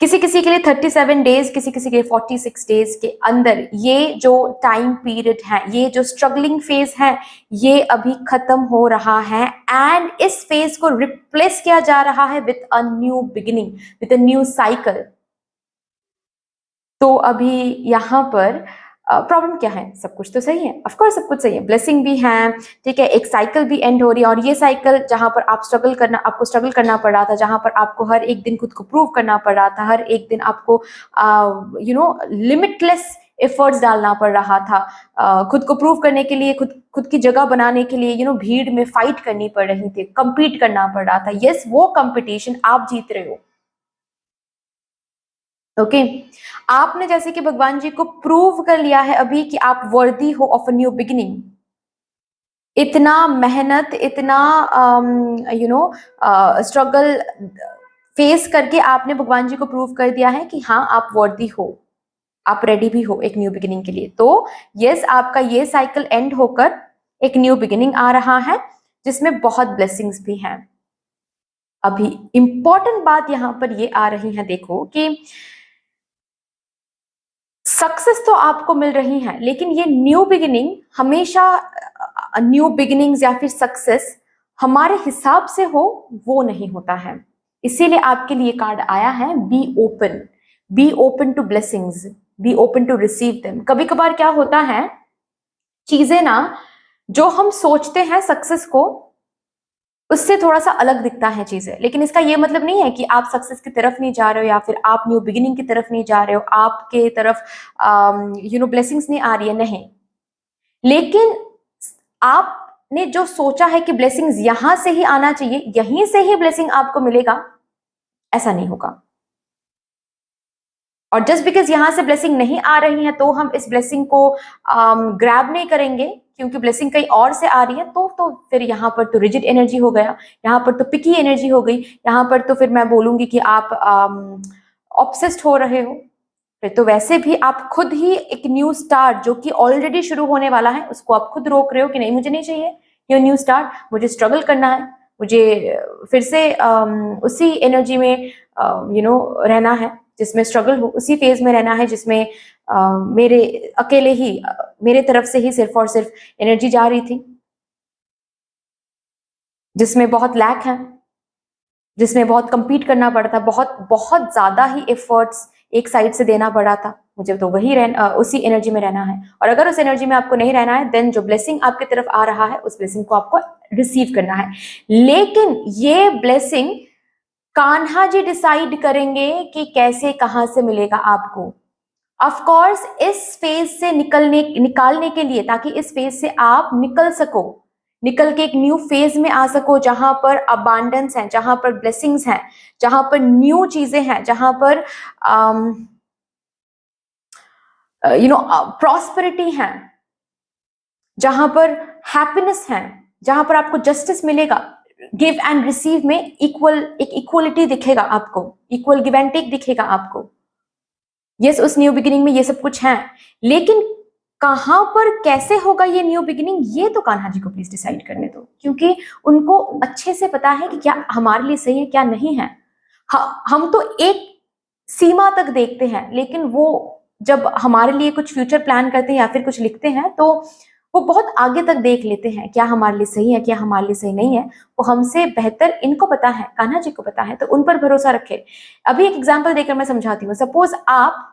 किसी किसी के लिए 37 डेज, किसी किसी के लिए 46 डेज के अंदर ये जो टाइम पीरियड है, ये जो स्ट्रगलिंग फेज है, ये अभी खत्म हो रहा है एंड इस फेज को रिप्लेस किया जा रहा है with a new beginning, with a new cycle. तो अभी यहाँ पर प्रॉब्लम क्या है? सब कुछ तो सही है, ऑफ कोर्स सब कुछ सही है, ब्लेसिंग भी है, ठीक है, एक साइकिल भी एंड हो रही है, और ये साइकिल जहां पर आपको स्ट्रगल करना पड़ रहा था, जहां पर आपको हर एक दिन खुद को प्रूव करना पड़ रहा था, हर एक दिन आपको लिमिटलेस एफर्ट्स डालना पड़ रहा था, खुद को प्रूव करने के लिए, खुद की जगह बनाने के लिए, भीड़ में फाइट करनी पड़ रही थी, compete करना पड़ रहा था। यस, वो कंपटीशन आप जीत रहे हो, ओके। आपने जैसे कि भगवान जी को प्रूव कर लिया है अभी कि आप वर्दी हो ऑफ अ न्यू बिगिनिंग। इतना मेहनत, इतना स्ट्रगल फेस करके आपने भगवान जी को प्रूव कर दिया है कि हाँ आप वर्दी हो, आप रेडी भी हो एक न्यू बिगिनिंग के लिए। तो यस, आपका ये साइकिल एंड होकर एक न्यू बिगिनिंग आ रहा है जिसमें बहुत ब्लेसिंग्स भी हैं। अभी इंपॉर्टेंट बात यहां पर ये आ रही है, देखो कि सक्सेस तो आपको मिल रही है, लेकिन ये न्यू बिगिनिंग हमेशा, न्यू बिगिनिंग्स या फिर सक्सेस हमारे हिसाब से हो वो नहीं होता है। इसीलिए आपके लिए कार्ड आया है be open to blessings, be open to receive them. कभी कभार क्या होता है, चीजें ना जो हम सोचते हैं सक्सेस को, उससे थोड़ा सा अलग दिखता है चीजें, लेकिन इसका ये मतलब नहीं है कि आप सक्सेस की तरफ नहीं जा रहे हो या फिर आप न्यू बिगिनिंग की तरफ नहीं जा रहे हो, आपके तरफ ब्लेसिंग्स नहीं आ रही है, नहीं। लेकिन आपने जो सोचा है कि ब्लेसिंग्स यहां से ही आना चाहिए, यहीं से ही ब्लेसिंग आपको मिलेगा, ऐसा नहीं होगा। और जस्ट बिकॉज यहां से ब्लेसिंग नहीं आ रही है तो हम इस ब्लेसिंग को ग्रैब नहीं करेंगे क्योंकि ब्लेसिंग कहीं और से आ रही है, तो फिर यहाँ पर तो रिजिड एनर्जी हो गया, यहाँ पर तो पिकी एनर्जी हो गई, यहाँ पर तो फिर मैं बोलूंगी कि आप ऑब्सेस्ड हो रहे हो। फिर तो वैसे भी आप खुद ही एक न्यू स्टार्ट जो कि ऑलरेडी शुरू होने वाला है उसको आप खुद रोक रहे हो कि नहीं, मुझे नहीं चाहिए ये न्यू स्टार्ट, मुझे स्ट्रगल करना है, मुझे फिर से उसी एनर्जी में रहना है जिसमें स्ट्रगल हो, उसी फेज में रहना है जिसमें मेरे अकेले ही मेरे तरफ से ही सिर्फ और सिर्फ एनर्जी जा रही थी, जिसमें बहुत लैक है, जिसमें बहुत compete करना पड़ा था, बहुत बहुत ज्यादा ही एफर्ट्स एक साइड से देना पड़ा था। मुझे तो वही उसी एनर्जी में रहना है। और अगर उस एनर्जी में आपको नहीं रहना है, देन जो ब्लेसिंग आपकी तरफ आ रहा है उस ब्लेसिंग को आपको रिसीव करना है। लेकिन ये ब्लेसिंग कान्हा जी डिसाइड करेंगे कि कैसे, कहां से मिलेगा आपको। ऑफ कोर्स इस फेज से निकालने के लिए, ताकि इस फेज से आप निकल सको, निकल के एक न्यू फेज में आ सको जहां पर अबांडेंस है, जहां पर ब्लेसिंग्स हैं, जहां पर न्यू चीजें हैं, जहां पर प्रॉस्पेरिटी है, जहां पर हैप्पीनेस है, जहां पर आपको जस्टिस मिलेगा, गिव एंड रिसीव में एक इक्वलिटी दिखेगा आपको, इक्वल गिव एंड टेक दिखेगा आपको। यस, उस न्यू बिगिनिंग में ये सब कुछ है, लेकिन कहां पर कैसे होगा ये न्यू बिगिनिंग, ये तो कान्हा जी को प्लीज डिसाइड करने दो, क्योंकि उनको अच्छे से पता है कि क्या हमारे लिए सही है क्या नहीं है। हम तो एक सीमा तक देखते हैं, लेकिन वो जब हमारे लिए कुछ फ्यूचर प्लान करते हैं या फिर कुछ लिखते हैं तो वो बहुत आगे तक देख लेते हैं, क्या हमारे लिए सही है क्या हमारे लिए सही नहीं है। वो हमसे बेहतर इनको पता है, कान्हा जी को पता है, तो उन पर भरोसा रखे। अभी एक एग्जांपल देकर मैं समझाती हूँ। सपोज आप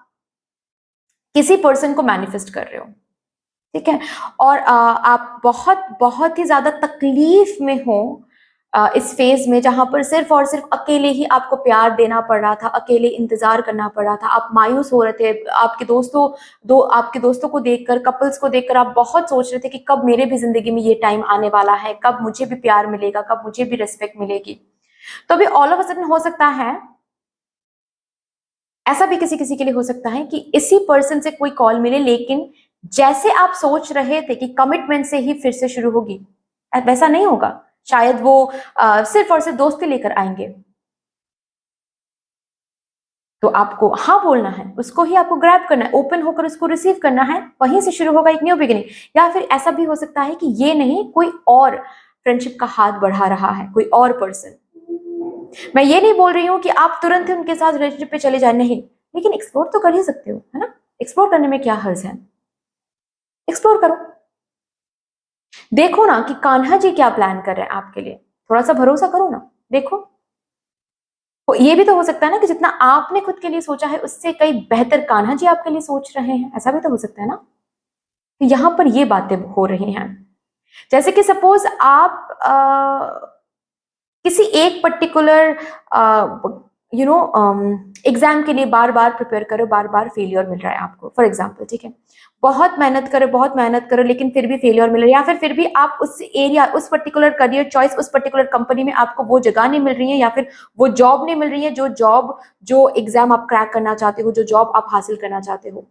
किसी पर्सन को मैनिफेस्ट कर रहे हो, ठीक है, और आप बहुत बहुत ही ज्यादा तकलीफ में हो इस फेज में, जहां पर सिर्फ और सिर्फ अकेले ही आपको प्यार देना पड़ रहा था, अकेले इंतजार करना पड़ रहा था, आप मायूस हो रहे थे, आपके दोस्तों को देखकर, कपल्स को देखकर आप बहुत सोच रहे थे कि कब मेरे भी जिंदगी में ये टाइम आने वाला है, कब मुझे भी प्यार मिलेगा, कब मुझे भी रिस्पेक्ट मिलेगी। तो अभी ऑल ऑफ अ सडन हो सकता है, ऐसा भी किसी किसी के लिए हो सकता है कि इसी पर्सन से कोई कॉल मिले, लेकिन जैसे आप सोच रहे थे कि कमिटमेंट से ही फिर से शुरू होगी, वैसा नहीं होगा। शायद वो सिर्फ और सिर्फ दोस्ती लेकर आएंगे, तो आपको हाँ बोलना है, उसको ही आपको ग्रैब करना है, ओपन होकर उसको रिसीव करना है, वहीं से शुरू होगा एक न्यू बिगिनिंग। या फिर ऐसा भी हो सकता है कि ये नहीं, कोई और फ्रेंडशिप का हाथ बढ़ा रहा है, कोई और पर्सन। मैं ये नहीं बोल रही हूँ कि आप तुरंत ही उनके साथ रिलेशनशिप पे चले जाए, नहीं, लेकिन एक्सप्लोर तो कर ही सकते हो, है ना। एक्सप्लोर करने में क्या हर्ज है, एक्सप्लोर करो, देखो ना कि कान्हा जी क्या प्लान कर रहे हैं आपके लिए, थोड़ा सा भरोसा करो ना, देखो। ये भी तो हो सकता है ना कि जितना आपने खुद के लिए सोचा है उससे कई बेहतर कान्हा जी आपके लिए सोच रहे हैं, ऐसा भी तो हो सकता है ना। तो यहां पर ये बातें हो रही हैं। जैसे कि सपोज आप किसी एक पर्टिकुलर एग्जाम के लिए बार बार प्रिपेयर करो, बार बार फेलियर मिल रहा है आपको, फॉर एग्जाम्पल, ठीक है, बहुत मेहनत करो लेकिन फिर भी फेलियर मिल रहा है, या फिर भी आप उस एरिया, उस पर्टिकुलर करियर चॉइस, उस पर्टिकुलर कंपनी में आपको वो जगह नहीं मिल रही है, या फिर वो जॉब नहीं मिल रही है, जो एग्जाम आप क्रैक करना चाहते हो, जो जॉब आप हासिल करना चाहते हो,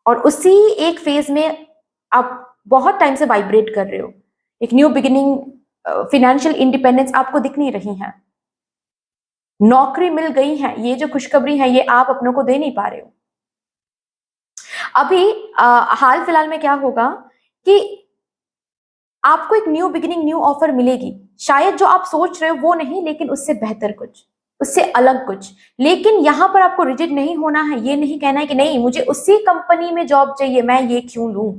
और उसी एक फेज में आप बहुत टाइम से वाइब्रेट कर रहे हो, एक न्यू बिगिनिंग, फिनेंशियल इंडिपेंडेंस आपको दिख नहीं रही है, नौकरी मिल गई है, ये जो खुशखबरी है ये आप अपनों को दे नहीं पा रहे हो। अभी हाल फिलहाल में क्या होगा कि आपको एक न्यू बिगिनिंग, न्यू ऑफर मिलेगी, शायद जो आप सोच रहे हो वो नहीं, लेकिन उससे बेहतर कुछ, उससे अलग कुछ। लेकिन यहां पर आपको रिजिड नहीं होना है, ये नहीं कहना है कि नहीं मुझे उसी कंपनी में जॉब चाहिए, मैं ये क्यों लूं,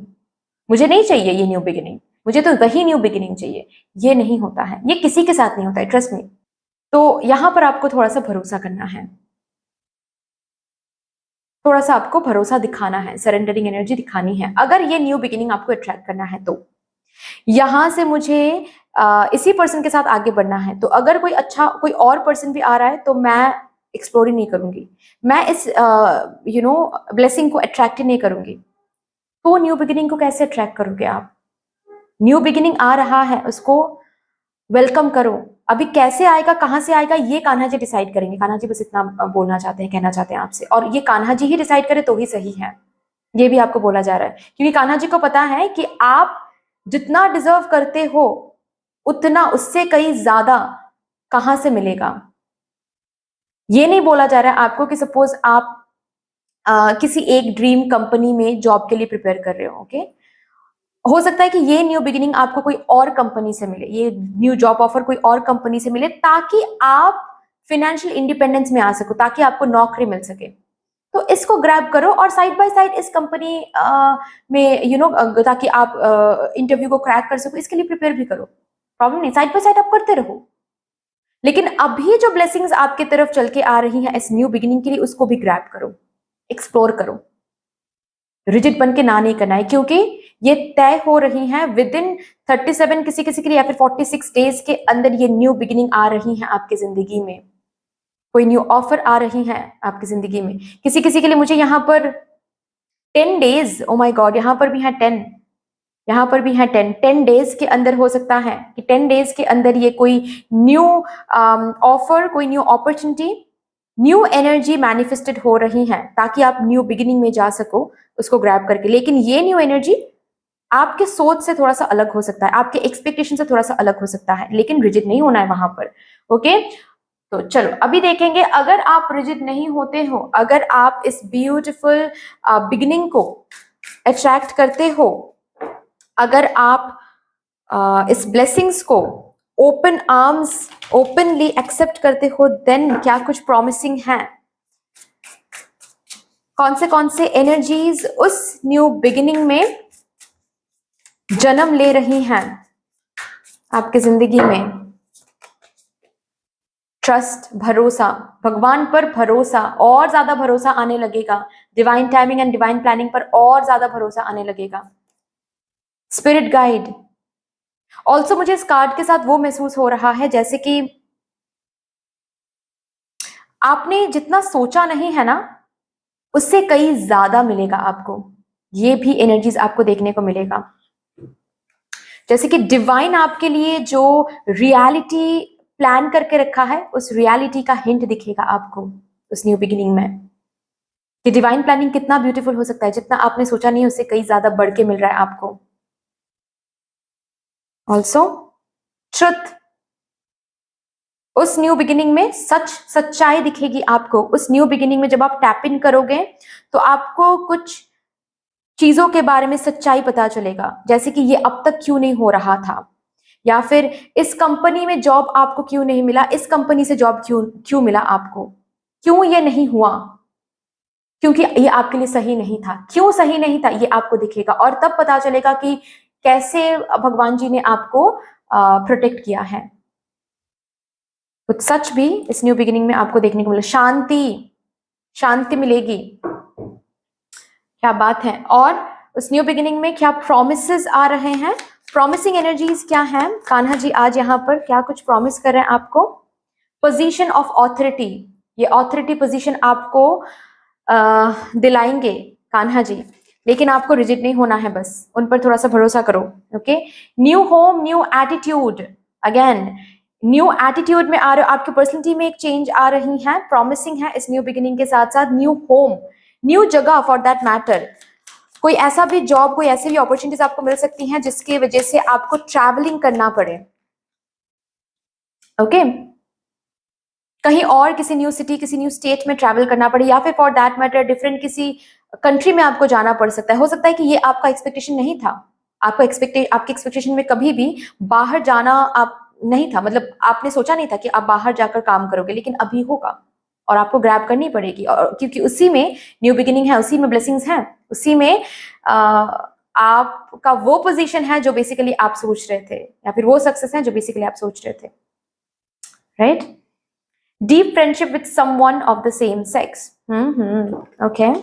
मुझे नहीं चाहिए ये न्यू बिगिनिंग, मुझे तो वही न्यू बिगिनिंग चाहिए। ये नहीं होता है, ये किसी के साथ नहीं होता है, ट्रस्ट मी। तो यहां पर आपको थोड़ा सा भरोसा करना है, थोड़ा सा आपको भरोसा दिखाना है, सरेंडरिंग एनर्जी दिखानी है, अगर ये न्यू बिगिनिंग आपको अट्रैक्ट करना है तो। यहां से मुझे इसी पर्सन के साथ आगे बढ़ना है, तो अगर कोई अच्छा कोई और पर्सन भी आ रहा है तो मैं एक्सप्लोर ही नहीं करूंगी, मैं इस ब्लेसिंग को अट्रैक्ट ही नहीं करूंगी। तो न्यू बिगिनिंग को कैसे अट्रैक्ट करोगे आप? न्यू बिगिनिंग आ रहा है, उसको वेलकम करो। अभी कैसे आएगा, कहां से आएगा, ये कान्हा जी डिसाइड करेंगे। कान्हा जी बस इतना बोलना चाहते हैं, कहना चाहते हैं आपसे, और ये कान्हा जी ही डिसाइड करे तो ही सही है, ये भी आपको बोला जा रहा है, क्योंकि कान्हा जी को पता है कि आप जितना डिजर्व करते हो उतना, उससे कहीं ज्यादा कहां से मिलेगा। ये नहीं बोला जा रहा है आपको कि सपोज आप किसी एक ड्रीम कंपनी में जॉब के लिए प्रिपेयर कर रहे हो, ओके, हो सकता है कि ये न्यू बिगिनिंग आपको कोई और कंपनी से मिले, ये न्यू जॉब ऑफर कोई और कंपनी से मिले, ताकि आप फिनेंशियल इंडिपेंडेंस में आ सको, ताकि आपको नौकरी मिल सके। तो इसको ग्रैब करो और साइड बाय साइड इस कंपनी में ताकि आप इंटरव्यू को क्रैक कर सको, इसके लिए प्रिपेयर भी करो, प्रॉब्लम नहीं, साइड बाय साइड आप करते रहो। लेकिन अभी जो ब्लेसिंग्स आपकी तरफ चल के आ रही हैं इस न्यू बिगिनिंग के लिए, उसको भी ग्रैब करो, एक्सप्लोर करो, रिजिड बन के ना नहीं करना है, क्योंकि ये तय हो रही हैं विद इन 37, किसी किसी के लिए, या फिर 46 डेज के अंदर ये न्यू बिगिनिंग आ रही है आपकी जिंदगी में, कोई न्यू ऑफर आ रही है आपकी जिंदगी में। किसी किसी के लिए मुझे यहाँ पर 10 डेज, ओ माय गॉड, यहाँ पर भी है 10, यहाँ पर भी है 10 डेज के अंदर हो सकता है कि 10 डेज के अंदर ये कोई न्यू ऑफर, कोई new opportunity, new energy manifested हो रही है, ताकि आप न्यू बिगिनिंग में जा सको उसको ग्रैब करके। लेकिन ये न्यू एनर्जी आपके सोच से थोड़ा सा अलग हो सकता है, आपके एक्सपेक्टेशन से थोड़ा सा अलग हो सकता है, लेकिन रिजिड नहीं होना है वहां पर, ओके। तो चलो अभी देखेंगे, अगर आप रिजिड नहीं होते हो, अगर आप इस ब्यूटीफुल बिगिनिंग को अट्रैक्ट करते हो, अगर आप इस ब्लेसिंग्स को ओपन आर्म्स, ओपनली एक्सेप्ट करते हो, देन क्या कुछ प्रॉमिसिंग है, कौन से एनर्जीज उस न्यू बिगिनिंग में जन्म ले रही हैं आपकी जिंदगी में। ट्रस्ट, भरोसा, भगवान पर भरोसा, और ज्यादा भरोसा आने लगेगा, divine timing and divine planning पर और ज्यादा भरोसा आने लगेगा। स्पिरिट गाइड, ऑल्सो मुझे इस कार्ड के साथ वो महसूस हो रहा है जैसे कि आपने जितना सोचा नहीं है ना, उससे कई ज्यादा मिलेगा आपको, ये भी एनर्जीज आपको देखने को मिलेगा। जैसे कि डिवाइन आपके लिए जो रियलिटी प्लान करके रखा है, उस रियलिटी का हिंट दिखेगा आपको उस न्यू बिगिनिंग में, कि डिवाइन प्लानिंग कितना ब्यूटीफुल हो सकता है, जितना आपने सोचा नहीं उससे कई ज्यादा बढ़ के मिल रहा है आपको। ऑल्सो ट्रुथ, उस न्यू बिगिनिंग में सच्चाई दिखेगी आपको। उस न्यू बिगिनिंग में जब आप टैप इन करोगे तो आपको कुछ चीजों के बारे में सच्चाई पता चलेगा, जैसे कि ये अब तक क्यों नहीं हो रहा था, या फिर इस कंपनी में जॉब आपको क्यों नहीं मिला, इस कंपनी से जॉब क्यों मिला आपको, क्यों ये नहीं हुआ, क्योंकि ये आपके लिए सही नहीं था, क्यों सही नहीं था, ये आपको दिखेगा। और तब पता चलेगा कि कैसे भगवान जी ने आपको प्रोटेक्ट किया है। कुछ सच भी इस न्यू बिगिनिंग में आपको देखने को मिलेगा। शांति मिलेगी, क्या बात है। और उस न्यू बिगिनिंग में क्या प्रॉमिसेस आ रहे हैं, प्रॉमिसिंग एनर्जीज क्या हैं, कान्हा जी आज यहाँ पर क्या कुछ प्रॉमिस कर रहे हैं आपको। पोजीशन ऑफ ऑथोरिटी, ये ऑथोरिटी पोजीशन आपको दिलाएंगे कान्हा जी, लेकिन आपको रिजिड नहीं होना है, बस उन पर थोड़ा सा भरोसा करो। Okay, new home, new attitude, again new attitude में आ रहे हो, आपकी पर्सनैलिटी में एक चेंज आ रही है, प्रॉमिसिंग है इस न्यू बिगिनिंग के साथ साथ। न्यू होम, न्यू जगह फॉर दैट मैटर, कोई ऐसा भी जॉब, कोई ऐसी भी अपॉर्चुनिटीज आपको मिल सकती हैं जिसकी वजह से आपको ट्रैवलिंग करना पड़े। ओके, कहीं और किसी न्यू सिटी, किसी न्यू स्टेट में ट्रैवल करना पड़े, या फिर फॉर दैट मैटर डिफरेंट किसी कंट्री में आपको जाना पड़ सकता है। हो सकता है कि ये आपका एक्सपेक्टेशन नहीं था, आपको आपके एक्सपेक्टेशन में कभी भी बाहर जाना आप नहीं था, मतलब आपने सोचा नहीं था कि आप बाहर जाकर काम करोगे, लेकिन अभी होगा और आपको ग्रैब करनी पड़ेगी, और क्योंकि उसी में न्यू बिगिनिंग है, उसी में ब्लेसिंग्स हैं, उसी में आपका वो पोजीशन है जो बेसिकली आप सोच रहे थे, या फिर वो सक्सेस है जो बेसिकली आप सोच रहे थे, right? Deep friendship with someone of the same sex, okay,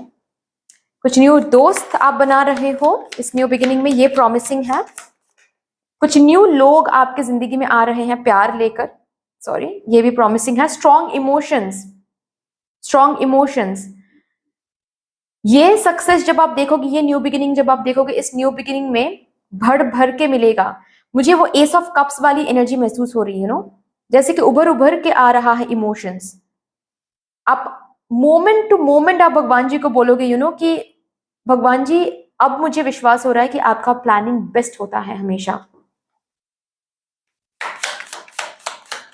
कुछ न्यू दोस्त आप बना रहे हो इस न्यू बिगिनिंग में, ये प्रॉमिसिंग है। कुछ न्यू लोग आपके जिंदगी में आ रहे हैं प्यार लेकर, सॉरी, ये भी प्रॉमिसिंग है। स्ट्रॉन्ग इमोशंस, स्ट्रॉन्ग इमोशंस, ये सक्सेस जब आप देखोगे, ये न्यू बिगिनिंग जब आप देखोगे, इस न्यू बिगिनिंग में भर भर के मिलेगा। मुझे वो एस ऑफ कप्स वाली एनर्जी महसूस हो रही है, नो, जैसे कि उभर उभर के आ रहा है इमोशंस। आप मोमेंट टू मोमेंट आप भगवान जी को बोलोगे, यू नो, कि भगवान जी अब मुझे विश्वास हो रहा है कि आपका प्लानिंग बेस्ट होता है हमेशा।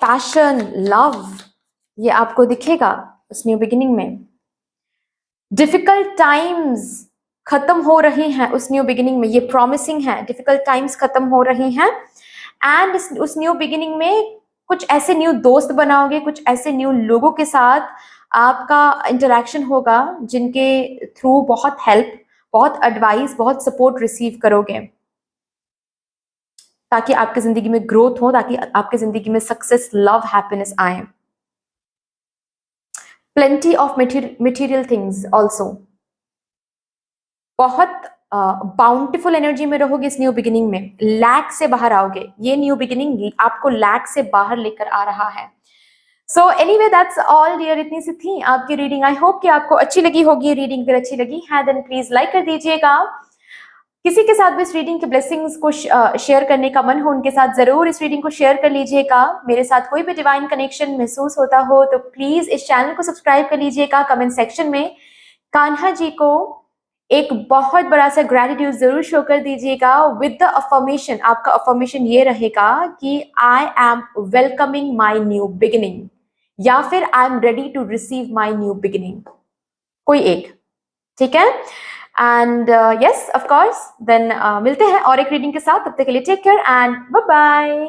पैशन, लव, ये आपको दिखेगा उस न्यू बिगिनिंग में। डिफिकल्ट टाइम्स खत्म हो रही हैं उस न्यू बिगिनिंग में, ये प्रॉमिसिंग है। डिफिकल्ट टाइम्स खत्म हो रही हैं, एंड उस न्यू बिगिनिंग में कुछ ऐसे न्यू दोस्त बनाओगे, कुछ ऐसे न्यू लोगों के साथ आपका इंटरेक्शन होगा जिनके थ्रू बहुत हेल्प, बहुत एडवाइस, बहुत सपोर्ट रिसीव करोगे, ताकि आपकी जिंदगी में ग्रोथ हो, ताकि आपकी जिंदगी में सक्सेस, लव, हैप्पीनेस आए। Plenty of material things also, बहुत बाउंटीफुल एनर्जी में रहोगे इस न्यू बिगिनिंग में, लैक से बाहर आओगे। ये न्यू बिगिनिंग आपको लैक से बाहर लेकर आ रहा है। So anyway that's all dear, इतनी सी थी आपकी रीडिंग। आई होप कि आपको अच्छी लगी होगी रीडिंग। अगर अच्छी लगी है देन प्लीज लाइक कर दीजिएगा। किसी के साथ भी इस रीडिंग के ब्लेसिंग्स को शेयर करने का मन हो, उनके साथ जरूर इस रीडिंग को शेयर कर लीजिएगा। मेरे साथ कोई भी डिवाइन कनेक्शन महसूस होता हो तो प्लीज इस चैनल को सब्सक्राइब कर लीजिएगा। कमेंट सेक्शन में कान्हा जी को एक बहुत बड़ा सा ग्रेटिट्यूड जरूर शो कर दीजिएगा विद द अफर्मेशन। आपका अफर्मेशन ये रहेगा कि I am welcoming my new beginning, या फिर I am ready to receive my new beginning, कोई एक, ठीक है? And yes of course, then मिलते हैं और एक रीडिंग के साथ। तब तक के लिए take care and bye bye.